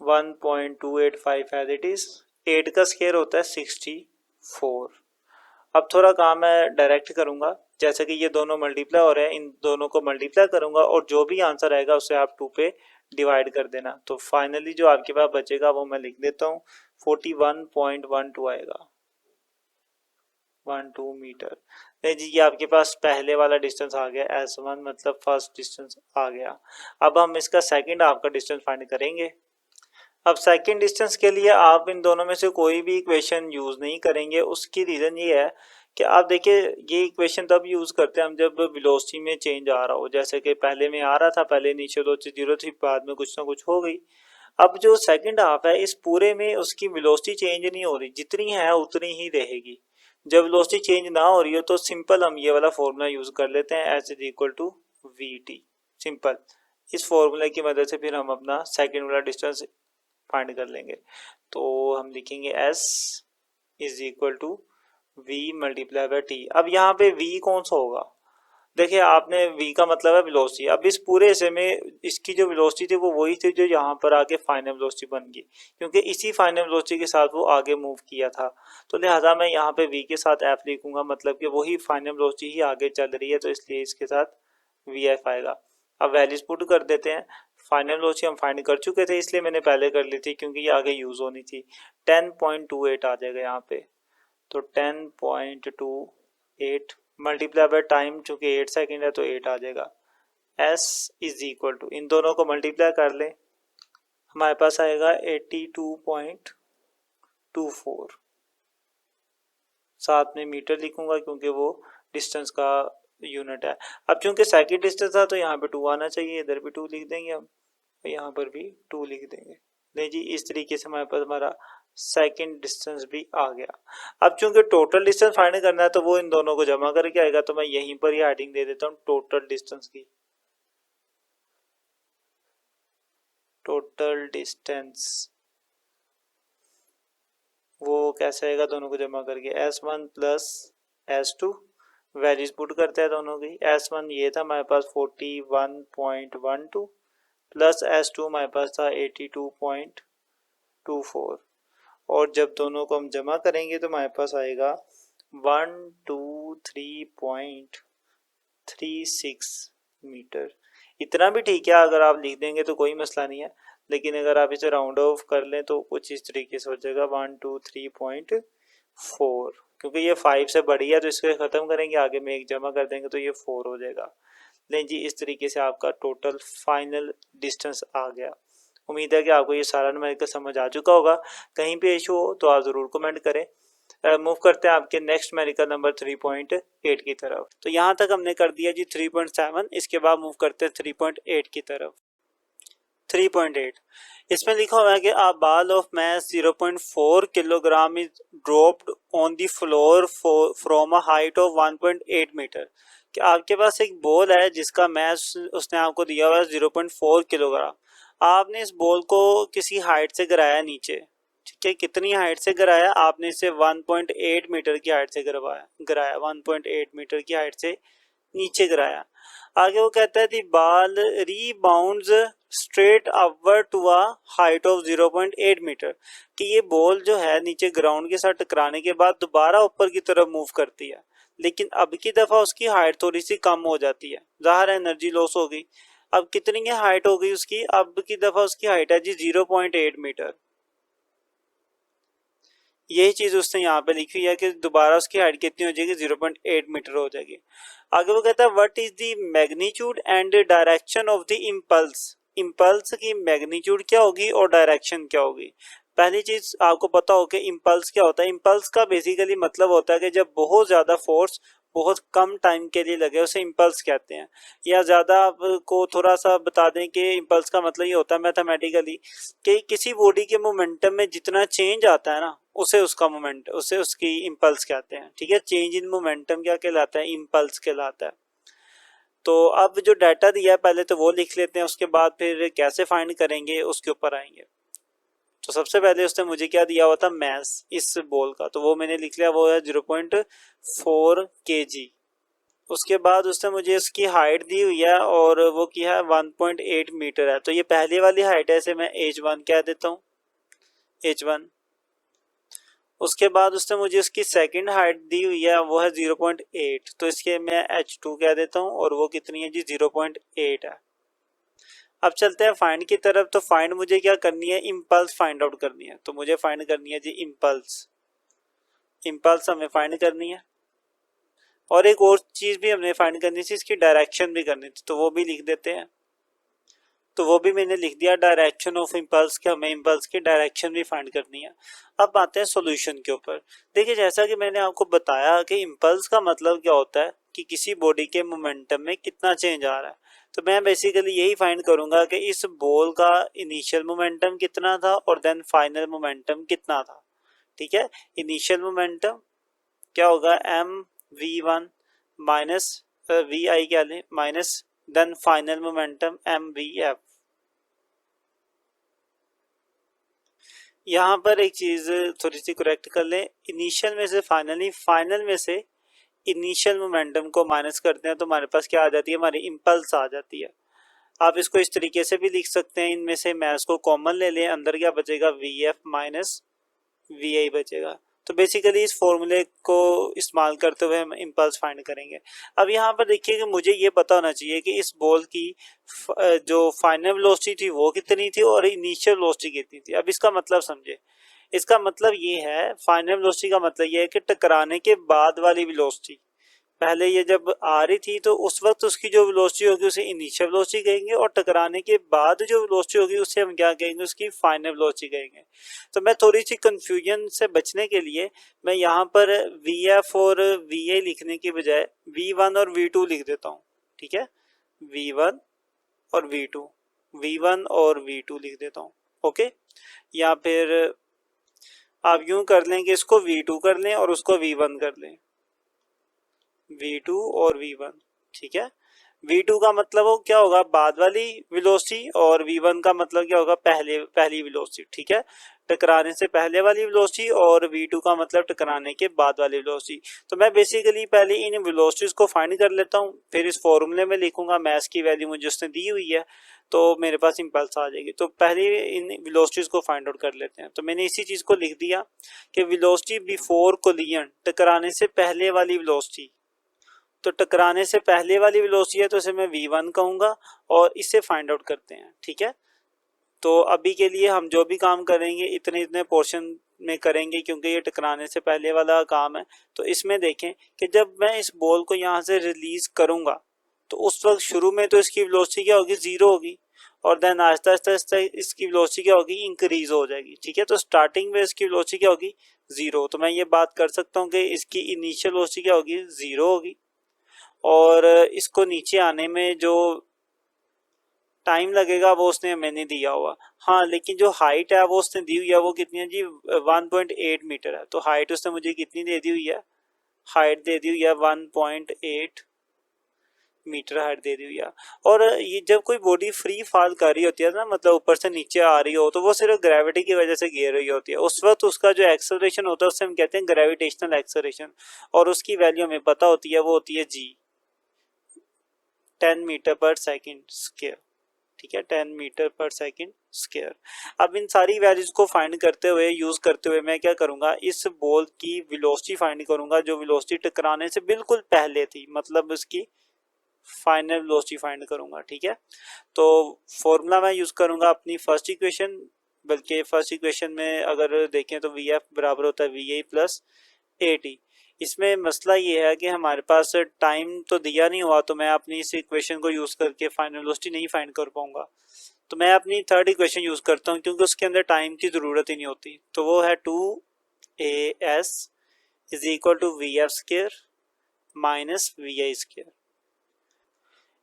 1.285 एज इट इज। 8 का स्क्वायर होता है 64। अब थोड़ा काम मैं डायरेक्ट करूंगा, जैसे कि ये दोनों मल्टीप्लाई हो रहे हैं, इन दोनों को मल्टीप्लाई करूंगा और जो भी आंसर आएगा उसे आप 2 पे डिवाइड कर देना। तो फाइनली जो आपके पास बचेगा वो मैं लिख देता हूँ, 41.12 आएगा, 12 मीटर। नहीं जी, ये आपके पास पहले वाला डिस्टेंस आ गया, S1 मतलब फर्स्ट डिस्टेंस आ गया। अब हम इसका सेकंड हाफ का डिस्टेंस फाइंड करेंगे। अब सेकंड डिस्टेंस के लिए आप इन दोनों में से कोई भी इक्वेशन यूज नहीं करेंगे। उसकी रीजन ये है कि आप देखिए, ये इक्वेशन तब यूज करते हैं हम जब वेलोसिटी में चेंज आ रहा हो। जैसे कि पहले में आ रहा था, पहले इनिशियल वेलोसिटी 0 थी, बाद में कुछ ना कुछ हो गई। अब जो सेकंड हाफ है, इस पूरे में उसकी वेलोसिटी चेंज नहीं हो रही, जितनी है उतनी ही रहेगी। जब वेलोसिटी चेंज ना हो रही हो तो सिंपल हम ये वाला फॉर्मूला यूज कर लेते हैं, s is equal to v t. Simple, इस फॉर्मूले की मदद से फिर हम अपना सेकंड वाला डिस्टेंस फाइंड कर लेंगे। तो हम लिखेंगे S is equal to V multiply by t. अब यहाँ पे V कौन सा होगा, देखिए आपने V का मतलब है वेलोसिटी। अब इस पूरे हिस्से में इसकी जो वेलोसिटी थी वो वही थी जो यहाँ पर आके फाइनल वेलोसिटी बन गई, क्योंकि इसी फाइनल वेलोसिटी के साथ वो आगे मूव किया था। तो लिहाजा मैं यहाँ पे V के साथ F लिखूंगा, मतलब कि वही फाइनल वेलोसिटी ही आगे चल रही है, तो इसलिए इसके साथ VF आएगा। अब वैल्यूज पुट कर देते हैं। फाइनल वेलोसिटी हम फाइंड कर चुके थे, इसलिए मैंने पहले कर ली थी क्योंकि ये आगे यूज होनी थी। 10.28 आ जाएगा यहाँ पे। तो 10.28 मल्टीप्लाई बाय टाइम, चूंकि 8 सेकेंड है तो 8 आ जाएगा। S इज इक्वल टू, इन दोनों को मल्टीप्लाई कर लें, हमारे पास आएगा 82.24। साथ में मीटर लिखूंगा क्योंकि वो डिस्टेंस का यूनिट है। अब चूंकि सेकंड डिस्टेंस था तो यहाँ पे 2 आना चाहिए, इधर भी 2 लिख देंगे हम, यहाँ पर भी 2 लिख देंगे। नहीं जी, इस तरीके से हमारे पास हमारा सेकंड डिस्टेंस भी आ गया। अब चूंकि टोटल डिस्टेंस फाइंड करना है तो वो इन दोनों को जमा करके आएगा, तो मैं यहीं पर ही हेडिंग दे देता हूँ टोटल डिस्टेंस की। टोटल डिस्टेंस वो कैसे आएगा, दोनों को जमा करके, S1 plus S2, values put करते हैं दोनों की। S1 ये था हमारे पास 41.12 प्लस S2 हमारे पास था 82.24, और जब दोनों को हम जमा करेंगे तो हमारे पास आएगा 123.36 मीटर। इतना भी ठीक है, अगर आप लिख देंगे तो कोई मसला नहीं है। लेकिन अगर आप इसे राउंड ऑफ कर लें तो कुछ इस तरीके से हो जाएगा 123.4, क्योंकि ये 5 से बड़ी है तो इसको ख़त्म करेंगे, आगे में एक जमा कर देंगे तो ये 4 हो जाएगा। लेकिन जी इस तरीके से आपका टोटल फाइनल डिस्टेंस आ गया। उम्मीद है कि आपको ये सारा न्यूमेरिकल समझ आ चुका होगा। कहीं पे इशू हो तो आप ज़रूर कमेंट करें। मूव करते हैं आपके नेक्स्ट न्यूमेरिकल नंबर 3.8 की तरफ। तो यहाँ तक हमने कर दिया जी 3.7, इसके बाद मूव करते हैं 3.8 की तरफ। 3.8 इसमें लिखा हुआ है कि a ball of mass 0.4 kilogram is dropped on the floor from a height of 1.8 metre. कि आपके पास एक बॉल है जिसका मास उसने आपको दिया हुआ है 0.4 किलोग्राम। आपने इस बॉल को किसी हाइट से गिराया नीचे, ठीक है, कितनी हाइट से गिराया आपने इसे 1.8 मीटर की हाइट से गिराया 1.8 मीटर की हाइट से नीचे गिराया। आगे वो कहता है the ball rebounds straight upward to a height of 0.8 metre, कि ये बॉल जो है नीचे ग्राउंड के साथ टकराने के बाद दोबारा ऊपर की तरफ मूव करती है, लेकिन अब की दफ़ा उसकी हाइट थोड़ी सी कम हो जाती है, ज़ाहिर है एनर्जी लॉस हो गई। अब कितनी हाइट हो गई उसकी, अब की दफ़ा उसकी हाइट है जी 0.8 मीटर। यही चीज़ उसने यहाँ पे लिखी है कि दोबारा उसकी हाइट कितनी हो जाएगी, 0.8 मीटर हो जाएगी। आगे वो कहता है what is the magnitude and direction of the impulse. Impulse की मैग्नीट्यूड क्या होगी और डायरेक्शन क्या होगी। पहली चीज आपको पता हो कि इम्पल्स क्या होता है। इम्पल्स का बेसिकली मतलब होता है कि जब बहुत ज़्यादा फोर्स बहुत कम टाइम के लिए लगे उसे इम्पल्स कहते हैं। या ज़्यादा आपको थोड़ा सा बता दें कि इम्पल्स का मतलब ये होता है मैथमेटिकली कि किसी बॉडी के मोमेंटम में जितना चेंज आता है ना उसे उसकी इम्पल्स कहते हैं। ठीक है, चेंज इन मोमेंटम क्या कहलाता है, इम्पल्स कहलाता है। तो अब जो डाटा दिया है पहले तो वो लिख लेते हैं, उसके बाद फिर कैसे फाइंड करेंगे उसके ऊपर आएंगे। तो सबसे पहले उसने मुझे क्या दिया हुआ था, मैस इस बॉल का, तो वो मैंने लिख लिया, वो है 0.4 kg। उसके बाद उसने मुझे इसकी हाइट दी हुई है और वो किया है 1.8 मीटर है, तो ये पहली वाली हाइट है, इसे मैं h1 कह देता हूँ, h1। उसके बाद उसने मुझे इसकी सेकंड हाइट दी हुई है, वो है 0.8, तो इसके मैं h2 कह देता हूँ और वो कितनी है जी 0.8 है। अब चलते हैं फाइंड की तरफ। तो फाइंड मुझे क्या करनी है, इम्पल्स फाइंड आउट करनी है। तो मुझे फाइंड करनी है जी इम्पल्स, इम्पल्स हमें फाइंड करनी है। और एक और चीज भी हमने फाइंड करनी थी, इसकी डायरेक्शन भी करनी थी, तो वो भी लिख देते हैं। तो वो भी मैंने लिख दिया, डायरेक्शन ऑफ इम्पल्स के, हमें इम्पल्स की डायरेक्शन भी फाइंड करनी है। अब आते हैं सॉल्यूशन के ऊपर। देखिए जैसा कि मैंने आपको बताया कि इम्पल्स का मतलब क्या होता है कि किसी बॉडी के मोमेंटम में कितना चेंज आ रहा है। तो मैं बेसिकली यही फाइंड करूंगा कि इस बॉल का इनिशियल मोमेंटम कितना था और देन फाइनल मोमेंटम कितना था। ठीक है, इनिशियल मोमेंटम क्या होगा, mv1 माइनस vi क्या लें minus then final momentum mvf। यहाँ पर एक चीज थोड़ी सी करेक्ट कर लें, इनिशियल में से फाइनल में से इनिशियल मोमेंटम को माइनस करते हैं तो हमारे पास क्या आ जाती है, हमारी इम्पल्स आ जाती है। आप इसको इस तरीके से भी लिख सकते हैं, इनमें से मैथ्स को कॉमन ले लें, अंदर क्या बचेगा, vf माइनस vi बचेगा। तो बेसिकली इस फॉर्मूले को इस्तेमाल करते हुए हम इम्पल्स फाइंड करेंगे। अब यहाँ पर देखिए कि मुझे ये पता होना चाहिए कि इस बॉल की जो फाइनल वेलोसिटी थी वो कितनी थी और इनिशियल वेलोसिटी कितनी थी। अब इसका मतलब समझे, इसका मतलब ये है, फाइनल वेलोसिटी का मतलब ये है कि टकराने के बाद वाली वेलोसिटी। पहले ये जब आ रही थी तो उस वक्त उसकी जो वेलोसिटी होगी उसे इनिशियल वेलोसिटी कहेंगे, और टकराने के बाद जो वेलोसिटी होगी उसे हम क्या कहेंगे, उसकी फाइनल वेलोसिटी कहेंगे। तो मैं थोड़ी सी कंफ्यूजन से बचने के लिए मैं यहाँ पर vf और va लिखने की बजाय v1 और v2 लिख देता हूँ। ठीक है, v1 और v2, v1 और v2 लिख देता हूँ। ओके, या फिर आप यूं कर लें कि इसको v2 कर लें और उसको v1 कर लें, v2 और v1। ठीक है, v2 का मतलब हो क्या होगा, बाद वाली वेलोसिटी, और v1 का मतलब क्या होगा, पहली वेलोसिटी। ठीक है, टकराने से पहले वाली वेलोसिटी, और v2 का मतलब टकराने के बाद वाली वेलोसिटी। तो मैं बेसिकली पहले इन वेलोसिटीज को फाइंड कर लेता हूँ, फिर इस फॉर्मूले में लिखूंगा मैथ्स की वैल्यू मुझे उसने दी हुई है, तो मेरे पास इम्पल्स आ जाएगी। तो पहले इन वेलोसिटीज को फाइंड आउट कर लेते हैं। तो मैंने इसी चीज को लिख दिया कि वेलोसिटी बिफोर कोलिजन, टकराने से पहले वाली वेलोसिटी। तो टकराने से पहले वाली वेलोसिटी है तो इसे मैं v1 कहूंगा और इसे फाइंड आउट करते हैं। ठीक है, तो अभी के लिए हम जो भी काम करेंगे इतने इतने पोर्शन में करेंगे, क्योंकि ये टकराने से पहले वाला काम है। तो इसमें देखें कि जब मैं इस बॉल को यहाँ से रिलीज करूंगा तो उस वक्त शुरू में तो इसकी वेलोसिटी क्या होगी, जीरो होगी, और देन आहिस्ता आहिस्ता आहिस्ता इसकी वेलोसिटी क्या होगी, इंक्रीज हो जाएगी। ठीक है, तो स्टार्टिंग में इसकी वेलोसिटी क्या होगी, जीरो। तो मैं ये बात कर सकता हूँ कि इसकी इनिशियल वेलोसिटी क्या होगी, जीरो होगी, और इसको नीचे आने में जो टाइम लगेगा वो उसने हमें नहीं दिया हुआ। हाँ, लेकिन जो हाइट है वो उसने दी हुई है, वो कितनी है जी, 1.8 मीटर है। तो हाइट उसने मुझे कितनी दे दी हुई है, हाइट दे दी हुई है 1.8 मीटर हाइट दे दी हुई है। और ये जब कोई बॉडी फ्री फॉल कर रही होती है ना, मतलब ऊपर से नीचे आ रही हो, तो वो सिर्फ ग्रेविटी की वजह से गिर रही होती है। उस वक्त उसका जो एक्सेलरेशन होता है उससे हम कहते हैं ग्रेविटेशनल एक्सेलरेशन, और उसकी वैल्यू हमें पता होती है, वो होती है जी, 10 मीटर पर सेकेंड स्क्वायर। ठीक है, 10 मीटर पर सेकेंड स्क्वायर। अब इन सारी वैल्यूज को फाइंड करते हुए, यूज करते हुए, मैं क्या करूंगा, इस बॉल की वेलोसिटी फाइंड करूंगा जो वेलोसिटी टकराने से बिल्कुल पहले थी, मतलब उसकी फाइनल वेलोसिटी फाइंड करूंगा। ठीक है, तो फॉर्मूला मैं यूज करूंगा अपनी फर्स्ट इक्वेशन, बल्कि फर्स्ट इक्वेशन में अगर देखें तो वी एफ बराबर होता है v i plus a t. इसमें मसला ये है कि हमारे पास टाइम तो दिया नहीं हुआ, तो मैं अपनी इस इक्वेशन को यूज करके फाइनल वेलोसिटी नहीं फाइंड कर पाऊंगा। तो मैं अपनी थर्ड इक्वेशन यूज करता हूँ, क्योंकि उसके अंदर टाइम की जरूरत ही नहीं होती। तो वो है 2as is equal to v f square minus v i square.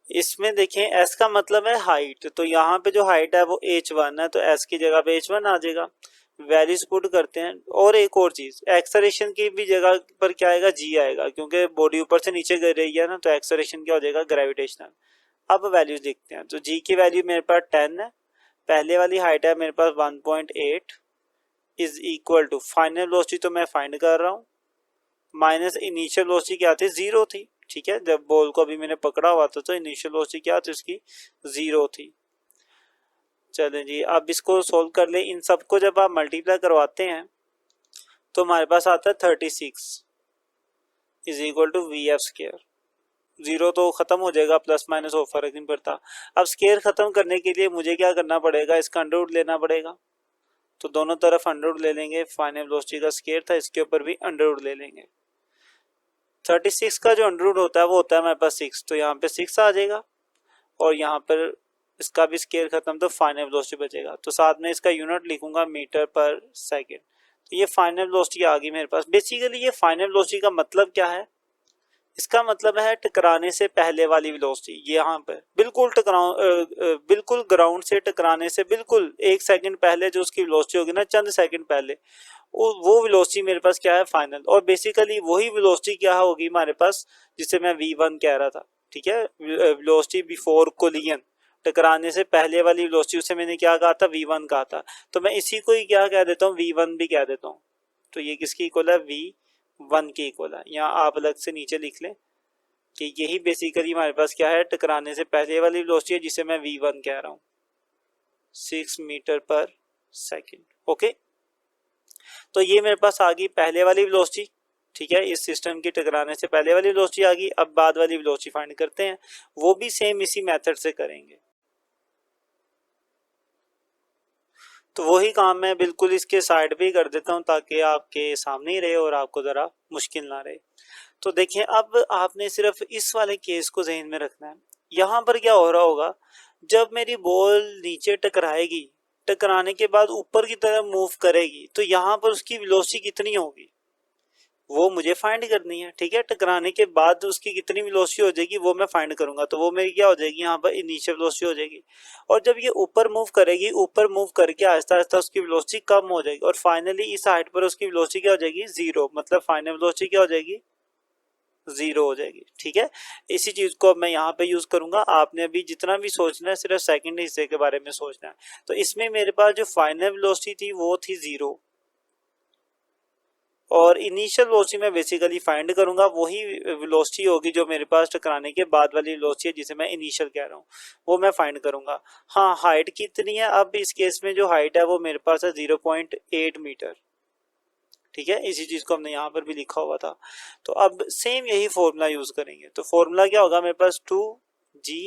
इसमें देखें s का मतलब है हाइट, तो यहाँ पे जो हाइट है वो h1 है, तो s की जगह पे h1 आ जाएगा। वैल्यूज पुट करते हैं, और एक और चीज, एक्सेलरेशन की भी जगह पर क्या आएगा, g आएगा, क्योंकि बॉडी ऊपर से नीचे गिर रही है ना, तो एक्सेलरेशन क्या हो जाएगा, ग्रेविटेशनल। अब वैल्यूज देखते हैं, तो g की वैल्यू मेरे पास 10 है, पहले वाली हाइट है मेरे पास 1.8 is equal to final velocity तो मैं फाइंड कर रहा हूँ, माइनस इनिशियल वेलोसिटी क्या थी, जीरो थी। ठीक है, जब बॉल को अभी मैंने पकड़ा हुआ था तो इनिशियल वेलोसिटी क्या थी उसकी, जीरो थी। चलें जी, अब इसको सोल्व कर ले। इन सबको जब आप मल्टीप्लाई करवाते हैं तो हमारे पास आता है 36 is equal to v f square. Zero तो खत्म हो जाएगा, प्लस माइनस हो, फर्क नहीं पड़ता। अब स्क्र खत्म करने के लिए मुझे क्या करना पड़ेगा, इसका अंडर रूट लेना पड़ेगा। तो दोनों तरफ अंडर रूट ले लेंगे, फाइनल वेलोसिटी का स्क्र था, इसके ऊपर भी अंडर रूट ले लेंगे। 36 का जो अंडर रूट होता है वो होता है मेरे पास 6, तो यहाँ पे 6 आ जाएगा, और यहाँ पर इसका भी स्केयर खत्म, तो फाइनल वेलोसिटी बचेगा। तो साथ में इसका यूनिट लिखूंगा मीटर पर सेकेंड। तो ये फाइनल वेलोसिटी आ गई मेरे पास। बेसिकली ये फाइनल वेलोसिटी का मतलब क्या है, इसका मतलब है टकराने से पहले वाली वेलोसिटी। यहाँ पर बिल्कुल बिल्कुल ग्राउंड से टकराने से बिल्कुल 1 सेकंड पहले जो उसकी वेलोसिटी होगी ना, चंद सेकंड पहले, वो वेलोसिटी मेरे पास क्या है, फाइनल। और बेसिकली वही वेलोसिटी क्या होगी हमारे पास जिसे मैं v1 कह रहा था। ठीक है, वेलोसिटी बिफोर कोलिजन, टकराने से पहले वाली वेलोसिटी, उसे मैंने क्या कहा था, v1 कहा था। तो मैं इसी को ही क्या कह देता हूँ, v1 भी कह देता हूँ। तो ये किसकी इक्वल है, v1 की इक्वल है। यहाँ आप अलग से नीचे लिख लें कि यही बेसिकली हमारे पास क्या है, टकराने से पहले वाली वेलोसिटी है, जिसे मैं v1 कह रहा हूँ, 6 मीटर पर सेकेंड। ओके, तो ये मेरे पास आ गई पहले वाली वेलोसिटी। ठीक है, इस सिस्टम की टकराने से पहले वाली वेलोसिटी आ गई। अब बाद वाली वेलोसिटी फाइंड करते हैं, वो भी सेम इसी मेथड से करेंगे। तो वही काम मैं बिल्कुल इसके साइड पे ही कर देता हूँ, ताकि आपके सामने ही रहे और आपको ज़रा मुश्किल ना रहे। तो देखिए, अब आपने सिर्फ इस वाले केस को जहन में रखना है। यहाँ पर क्या हो रहा होगा, जब मेरी बॉल नीचे टकराएगी, टकराने के बाद ऊपर की तरफ मूव करेगी, तो यहाँ पर उसकी वेलोसिटी कितनी होगी वो मुझे फाइंड करनी है। ठीक है, टकराने के बाद उसकी कितनी वेलोसिटी हो जाएगी वो मैं फाइंड करूंगा। तो वो मेरी क्या हो जाएगी, यहाँ पर इनिशियल वेलोसिटी हो जाएगी। और जब ये ऊपर मूव करेगी, ऊपर मूव करके आहिस्ता आहिस्ता उसकी वेलोसिटी कम हो जाएगी, और फाइनली इस हाइट पर उसकी वेलोसिटी क्या हो जाएगी, जीरो। मतलब फाइनल वेलोसिटी क्या हो जाएगी, जीरो हो जाएगी। ठीक है, इसी चीज को अब मैं यहाँ पे यूज करूंगा। आपने अभी जितना भी सोचना है सिर्फ सेकंड हिस्से के बारे में सोचना है। तो इसमें मेरे पास जो फाइनल वेलोसिटी थी वो थी जीरो, और इनिशियल वेलोसिटी मैं बेसिकली फाइंड करूंगा, वही वेलोसिटी होगी जो मेरे पास टकराने के बाद वाली वेलोसिटी है, जिसे मैं इनिशियल कह रहा हूँ, वो मैं फाइंड करूंगा। हाँ, हाइट कितनी है, अब इस केस में जो हाइट है वो मेरे पास है 0.8 मीटर। ठीक है, इसी चीज को हमने यहाँ पर भी लिखा हुआ था। तो अब सेम यही फॉर्मूला यूज करेंगे। तो फॉर्मूला क्या होगा मेरे पास, 2g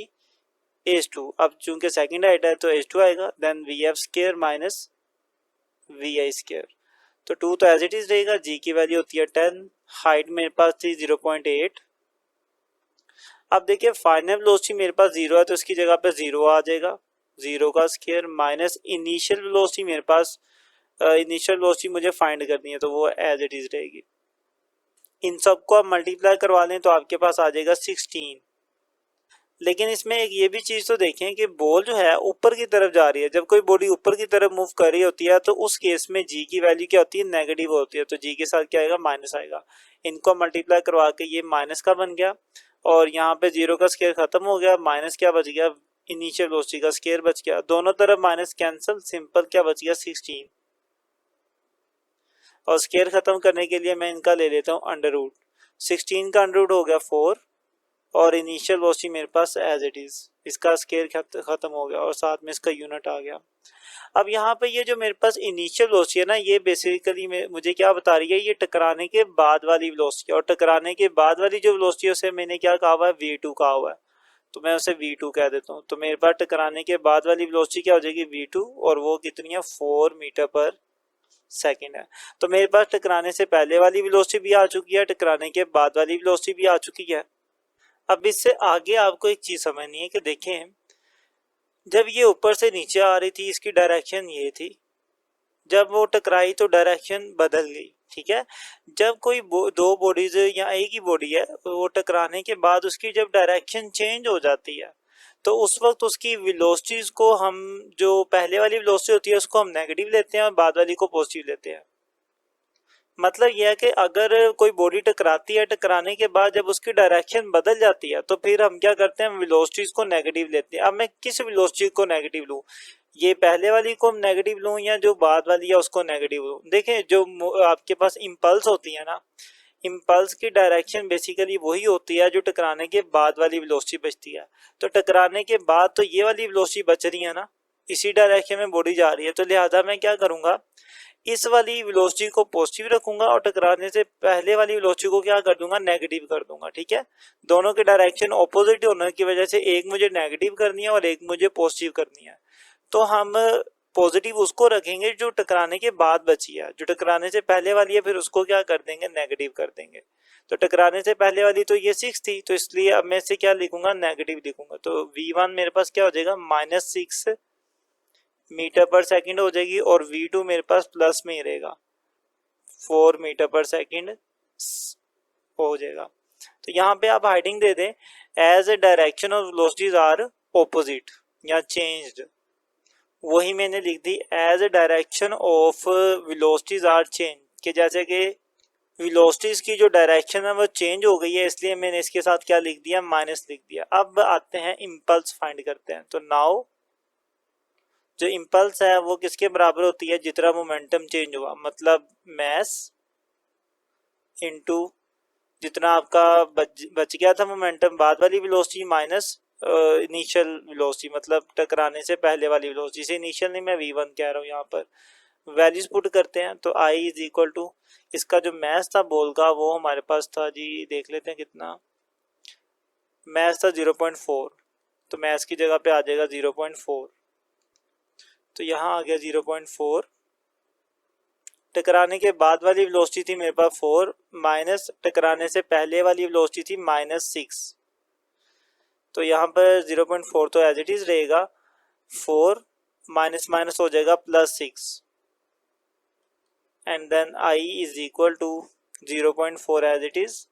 h2, अब चूंकि सेकंड हाइट है तो h2 आएगा, then vf square minus vi square, तो 2 तो एज इट इज रहेगा, g की वैल्यू होती है 10, हाइट मेरे पास थी 0.8। अब देखिए फाइनल वेलोसिटी मेरे पास 0 है तो इसकी जगह पे 0 आ जाएगा, 0 का स्क्वायर माइनस इनिशियल वेलोसिटी मेरे पास, इनिशियल वेलोसिटी मुझे फाइंड करनी है तो वो एज इट इज रहेगी। इन सबको आप मल्टीप्लाई करवा लें तो आपके पास आ जाएगा 16। लेकिन इसमें एक ये भी चीज़ तो देखें कि बॉल जो है ऊपर की तरफ जा रही है, जब कोई बॉडी ऊपर की तरफ मूव कर रही होती है तो उस केस में जी की वैल्यू क्या होती है, नेगेटिव होती है, तो जी के साथ क्या आएगा, माइनस आएगा। इनको मल्टीप्लाई करवा के ये माइनस का बन गया और यहाँ पे 0 का स्क्वायर खत्म हो गया, माइनस क्या बच गया, इनिशियल वेलोसिटी का स्क्वायर बच गया, दोनों तरफ माइनस कैंसिल, सिंपल क्या बच गया 16। और स्क्वायर खत्म करने के लिए मैं इनका ले लेता हूँ अंडर रूट, 16 का अंडर रूट हो गया 4 और इनिशियल वेलोसिटी मेरे पास एज इट इज, इसका स्क्वायर खत्म हो गया और साथ में इसका यूनिट आ गया। अब यहाँ पे ये जो मेरे पास इनिशियल वेलोसिटी है ना, ये बेसिकली मुझे क्या बता रही है, ये टकराने के बाद वाली वेलोसिटी, और टकराने के बाद वाली जो वेलोसिटी है उसे मैंने क्या कहा हुआ है, v2 कहा हुआ है, तो मैं उसे v2 कह देता हूँ। तो मेरे पास टकराने के बाद वाली वेलोसिटी क्या हो जाएगी, v2, और वो कितनी है, 4 मीटर पर सेकेंड है। तो मेरे पास टकराने से पहले वाली वेलोसिटी भी आ चुकी है, टकराने के बाद वाली वेलोसिटी भी आ चुकी है। अब इससे आगे आपको एक चीज समझनी है कि देखें, जब ये ऊपर से नीचे आ रही थी इसकी डायरेक्शन ये थी, जब वो टकराई तो डायरेक्शन बदल गई, ठीक है। जब कोई दो बॉडीज या एक ही बॉडी है, वो टकराने के बाद उसकी जब डायरेक्शन चेंज हो जाती है तो उस वक्त उसकी वेलोसिटीज को हम, जो पहले वाली वेलोसिटी होती है उसको हम नेगेटिव लेते हैं और बाद वाली को पॉजिटिव लेते हैं। मतलब यह है कि अगर कोई बॉडी टकराती है, टकराने के बाद जब उसकी डायरेक्शन बदल जाती है तो फिर हम क्या करते हैं, वेलोसिटीज को नेगेटिव लेते हैं। अब मैं किस वेलोसिटी को नेगेटिव लूं, ये पहले वाली को नेगेटिव लूं या जो बाद वाली है उसको नेगेटिव लूं। देखें जो आपके पास इंपल्स होती है ना, इंपल्स की डायरेक्शन बेसिकली वही होती है जो टकराने के बाद वाली वेलोसिटी बचती है। तो टकराने के बाद तो ये वाली वेलोसिटी बच रही है ना, इसी डायरेक्शन में बॉडी जा रही है, तो लिहाजा मैं क्या करूंगा, इस वाली वेलोसिटी को पॉजिटिव रखूंगा और टकराने से पहले वाली वेलोसिटी को क्या कर दूंगा, नेगेटिव कर दूंगा, ठीक है। दोनों के डायरेक्शन ऑपोजिट होने की वजह से एक मुझे नेगेटिव करनी है और एक मुझे पॉजिटिव करनी है, तो हम पॉजिटिव उसको रखेंगे जो टकराने के बाद बची है, जो टकराने से पहले वाली है फिर उसको क्या कर देंगे, नेगेटिव कर देंगे। तो टकराने से पहले वाली तो ये 6 थी, तो इसलिए अब मैं इसे क्या लिखूंगा, नेगेटिव लिखूंगा, तो v1 मेरे पास क्या हो जाएगा, -6 मीटर पर सेकंड हो जाएगी और v2 मेरे पास प्लस में ही रहेगा, 4 मीटर पर सेकंड हो जाएगा। तो यहाँ पे आप हाइडिंग दे दें, as a direction of velocities are opposite या चेंज्ड, वही मैंने लिख दी, as a direction of velocities are change, कि जैसे कि वेलोसिटीज की जो डायरेक्शन है वो चेंज हो गई है, इसलिए मैंने इसके साथ क्या लिख दिया, माइनस लिख दिया। अब आते हैं इंपल्स फाइंड करते हैं, तो नाउ जो इंपल्स है वो किसके बराबर होती है, जितना मोमेंटम चेंज हुआ, मतलब मैस इनटू जितना आपका बच गया था मोमेंटम बाद वाली वेलोसिटी माइनस इनिशियल वेलोसिटी, मतलब टकराने से पहले वाली वेलोसिटी, से इनिशियल नहीं, मैं v1 कह रहा हूँ। यहाँ पर वैल्यूज पुट करते हैं तो i इज इक्वल टू, इसका जो मैस था बॉल का वो हमारे पास था जी, देख लेते हैं कितना मैस था, 0.4, तो मैस की जगह पे आ जाएगा 0.4, तो यहाँ आ गया 0.4। टकराने के बाद वाली वेलोसिटी थी मेरे पास 4 माइनस टकराने से पहले वाली वेलोसिटी थी -6, तो यहाँ पर 0.4 तो एज इट इज रहेगा, 4 माइनस माइनस हो जाएगा +6 and then i is equal to 0.4 as it is,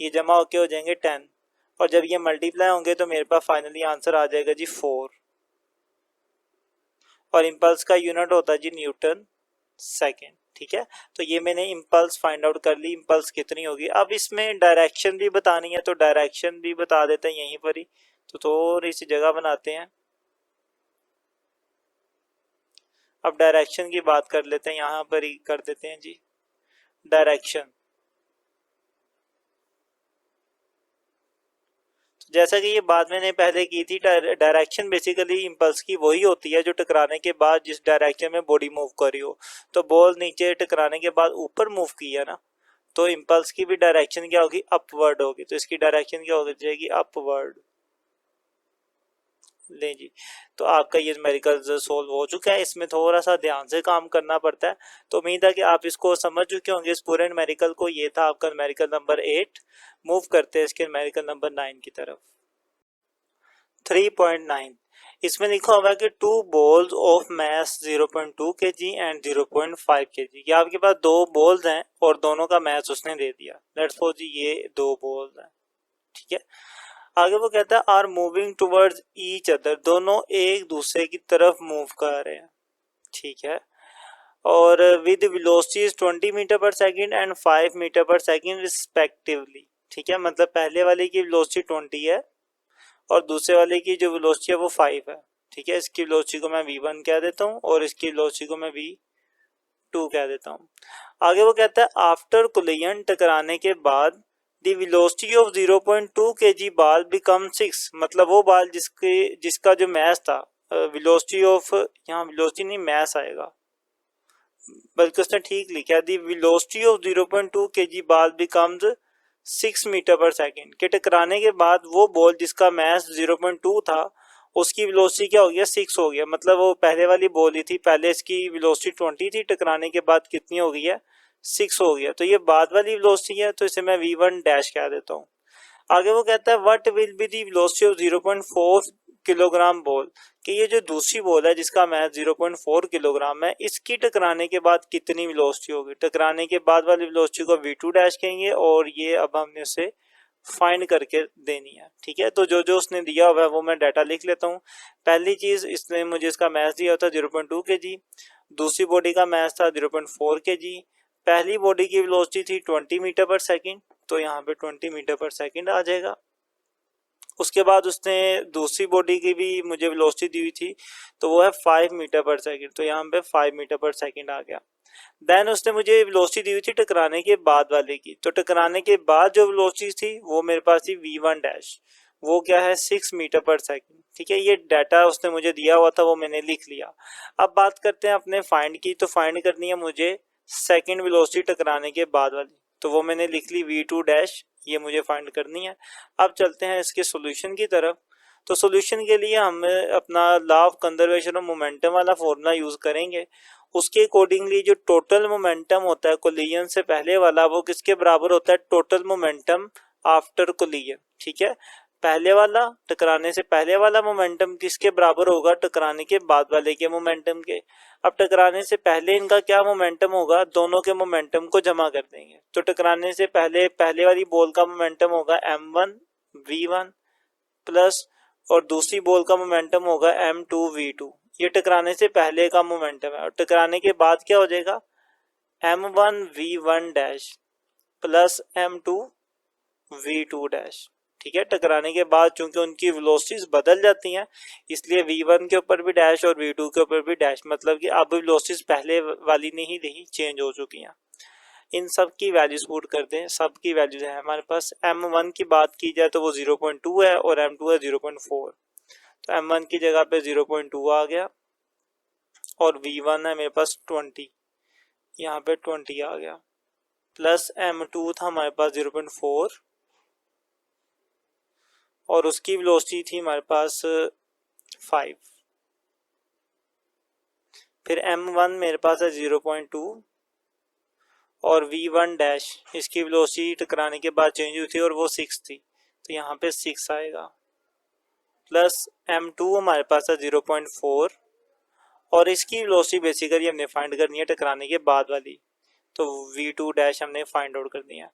ये जमा होके हो जाएंगे 10 और जब ये मल्टीप्लाई होंगे तो मेरे पास फाइनली आंसर आ जाएगा जी 4, और इम्पल्स का यूनिट होता है जी न्यूटन सेकेंड, ठीक है। तो ये मैंने इम्पल्स फाइंड आउट कर ली, इम्पल्स कितनी होगी। अब इसमें डायरेक्शन भी बतानी है तो डायरेक्शन भी बता देते हैं यहीं पर ही, तो थोड़ी सी जगह बनाते हैं। अब डायरेक्शन की बात कर लेते हैं, यहाँ पर ही कर देते हैं जी डायरेक्शन। जैसा कि ये बात मैंने पहले की थी, डायरेक्शन बेसिकली इंपल्स की वही होती है जो टकराने के बाद जिस डायरेक्शन में बॉडी मूव कर रही हो, तो बॉल नीचे टकराने के बाद ऊपर मूव की है ना, तो इंपल्स की भी डायरेक्शन क्या होगी, अपवर्ड होगी, तो इसकी डायरेक्शन क्या हो जाएगी, अपवर्ड। ले जी, तो आपका ये न्यूमेरिकल सोल्व हो चुका है। इसमें थोड़ा सा ध्यान से काम करना पड़ता है, तो उम्मीद है कि आप इसको समझ चुके होंगे इस पूरे न्यूमेरिकल को। ये था आपका न्यूमेरिकल नंबर 8। मूव करते हैं इसके न्यूमेरिकल नंबर 9 की तरफ। 3.9 इसमें लिखा हुआ है कि 2 balls of mass 0.2 kg and 0.5 kg। ये आपके पास दो बॉल्स हैं और दोनों का मैस उसने दे दिया। लेट्स सपोज जी ये दो बॉल्स हैं, ठीक है। आगे वो कहता है are moving towards each other, दोनों एक दूसरे की तरफ मूव कर रहे हैं, ठीक है। और with velocity 20 metre per second and 5 metre per second respectively, ठीक है। मतलब पहले वाले की वेलोसिटी 20 है और दूसरे वाले की जो वेलोसिटी है वो 5 है, ठीक है। इसकी वेलोसिटी को मैं v1 कह देता हूँ और इसकी वेलोसिटी को मैं v2 कह देता हूँ। आगे वो कहता है आफ्टर कोलिजन, टकराने के बाद, द वेलोसिटी ऑफ 0.2 kg बाल बिकम 6, मतलब वो बाल जिसका जो मैस था, वेलोसिटी ऑफ, यहाँ वेलोसिटी नहीं मैस आएगा, बल्कि उसने ठीक लिखा दी वेलोसिटी ऑफ 0.2 kg बाल बिकम्स 6 मीटर पर सेकंड, के टकराने के बाद वो बॉल जिसका मैस 0.2 था उसकी वेलोसिटी क्या हो गया 6 हो गया। मतलब वो पहले वाली बॉल ही थी, पहले इसकी वेलोसिटी 20 थी, टकराने के बाद कितनी हो गई है 6 हो गया। तो ये बाद वाली वेलोसिटी है, तो इसे मैं v1 डैश कह देता हूँ। आगे वो कहता है what will be the velocity of 0.4 kilogram ball, कि ये जो दूसरी बॉल है जिसका मैस 0.4 किलोग्राम है, इसकी टकराने के बाद कितनी वेलोसिटी होगी। टकराने के बाद वाली वेलोसिटी को v2 डैश कहेंगे और ये अब हमने उसे फाइंड करके देनी है, ठीक है। तो जो जो उसने दिया हुआ है वो मैं डाटा लिख लेता हूँ। पहली चीज, इसने मुझे इसका मैस दिया था 0.2 kg, दूसरी बॉडी का मैस था 0.4 kg, पहली बॉडी की वेलोसिटी थी 20 मीटर पर सेकंड, तो यहाँ पे 20 मीटर पर सेकंड आ जाएगा। उसके बाद उसने दूसरी बॉडी की भी मुझे वेलोसिटी दी हुई थी, तो वो है 5 मीटर पर सेकंड, तो यहाँ पे 5 मीटर पर सेकंड आ गया। देन उसने मुझे वेलोसिटी दी हुई थी टकराने के बाद वाले की, तो टकराने के बाद जो वेलोसिटी थी वो मेरे पास थी v1 डैश, वो क्या है 6 मीटर पर सेकंड, ठीक है। ये डाटा उसने मुझे दिया हुआ था, वो मैंने लिख लिया। अब बात करते हैं अपने फाइंड की, तो फाइंड करनी है मुझे सेकंड वेलोसिटी टकराने के बाद वाली, तो वो मैंने लिख ली v2 डैश, ये मुझे फाइंड करनी है। अब चलते हैं इसके सॉल्यूशन की तरफ। तो सॉल्यूशन के लिए हम अपना law of conservation of momentum वाला फॉर्मूला यूज करेंगे। उसके अकॉर्डिंगली जो टोटल मोमेंटम होता है कोलिजन से पहले वाला, वो किसके बराबर होता है टोटल मोमेंटम आफ्टर कोलिजन, ठीक है। पहले वाला टकराने से पहले वाला मोमेंटम किसके बराबर होगा टकराने के बाद वाले के मोमेंटम के। अब टकराने से पहले इनका क्या मोमेंटम होगा, दोनों के मोमेंटम को जमा कर देंगे, तो टकराने से पहले पहले वाली बॉल का मोमेंटम होगा m1 v1 प्लस, और दूसरी बॉल का मोमेंटम होगा m2 v2। ये टकराने से पहले का मोमेंटम है, और टकराने के बाद क्या हो जाएगा m1 v1 dash plus m2 v2 dash, ठीक है। टकराने के बाद चूंकि उनकी वेलोसिटीज बदल जाती हैं, इसलिए v1 के ऊपर भी डैश और v2 के ऊपर भी डैश, मतलब कि अब वेलोसिटीज पहले वाली नहीं रही, चेंज हो चुकी हैं। इन सब की वैल्यूज पुट कर दें, सब की वैल्यूज है हमारे पास। m1 की बात की जाए तो वो 0.2 है और m2 है 0.4, तो m1 की जगह पे 0.2 आ गया और v1 है मेरे पास 20, यहाँ पे 20 आ गया, प्लस m2 था हमारे पास 0.4 और उसकी वेलोसिटी थी हमारे पास 5, फिर m1 मेरे पास है 0.2 और v1 डैश, इसकी वेलोसिटी टकराने के बाद चेंज हुई थी और वो 6 थी, तो यहाँ पे 6 आएगा, प्लस m2 हमारे पास है 0.4 और इसकी वेलोसिटी बेसिकली हमने फाइंड करनी है टकराने के बाद वाली, तो v2 डैश हमने फाइंड आउट कर दिया।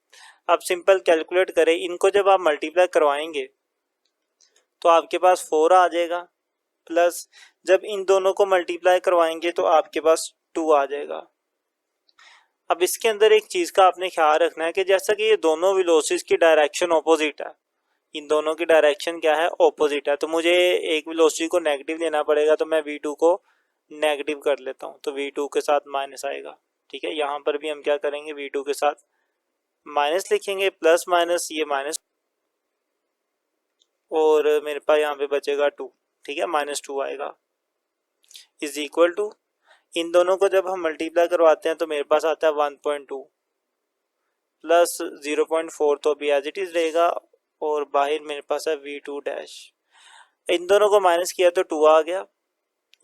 अब सिंपल कैलकुलेट करें, इनको जब आप मल्टीप्लाई करवाएंगे तो आपके पास 4 आ जाएगा, प्लस जब इन दोनों को मल्टीप्लाई करवाएंगे तो आपके पास 2 आ जाएगा। अब इसके अंदर एक चीज का आपने ख्याल रखना है कि जैसा कि ये दोनों वेलोसिटीज की डायरेक्शन ऑपोजिट है, इन दोनों की डायरेक्शन क्या है ऑपोजिट है, तो मुझे एक वेलोसिटी को नेगेटिव लेना पड़ेगा, तो मैं v2 को नेगेटिव कर लेता हूँ, तो v2 के साथ माइनस आएगा, ठीक है। यहाँ पर भी हम क्या करेंगे v2 के साथ माइनस लिखेंगे, प्लस माइनस ये माइनस, और मेरे पास यहाँ पे बचेगा 2, ठीक है, -2 आएगा, इज इक्वल टू, इन दोनों को जब हम मल्टीप्लाई करवाते हैं तो मेरे पास आता है 1.2 प्लस 0.4, तो अभी एज इट इज रहेगा, और बाहर मेरे पास है v2 डैश। इन दोनों को माइनस किया तो 2 आ गया,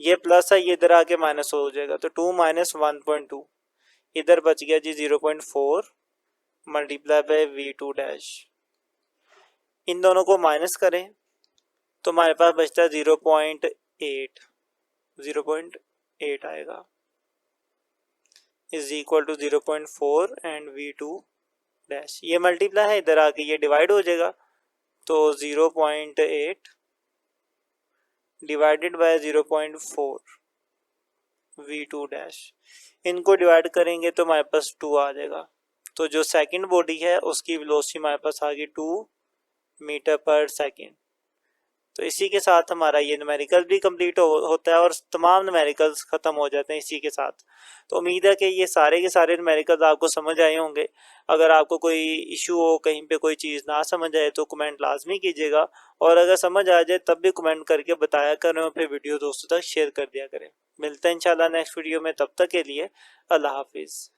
ये प्लस है, ये इधर आके माइनस हो जाएगा, तो 2 माइनस 1.2, इधर बच गया जी 0.4 मल्टीप्लाई बाय V2 डैश। इन दोनों को माइनस करें तो हमारे पास बचता है 0.8 आएगा, is equal to 0.4 and V2 dash. ये मल्टीप्लाई है, इधर आके ये डिवाइड हो जाएगा, तो 0.8 डिवाइडेड बाय 0.4 V2 डैश, इनको डिवाइड करेंगे तो हमारे पास 2 आ जाएगा। तो जो सेकंड बॉडी है उसकी वेलोसिटी हमारे पास आ गई 2 मीटर पर सेकंड। तो इसी के साथ हमारा ये न्यूमेरिकल भी कंप्लीट होता है और तमाम न्यूमेरिकल्स ख़त्म हो जाते हैं इसी के साथ। तो उम्मीद है कि ये सारे के सारे न्यूमेरिकल्स आपको समझ आए होंगे। अगर आपको कोई इशू हो, कहीं पे कोई चीज़ ना समझ आए तो कमेंट लाजमी कीजिएगा, और अगर समझ आ जाए तब भी कमेंट करके बताया करें और फिर वीडियो दोस्तों तक शेयर कर दिया करें। मिलते हैं इंशाल्लाह नेक्स्ट वीडियो में, तब तक के लिए अल्लाह हाफिज़।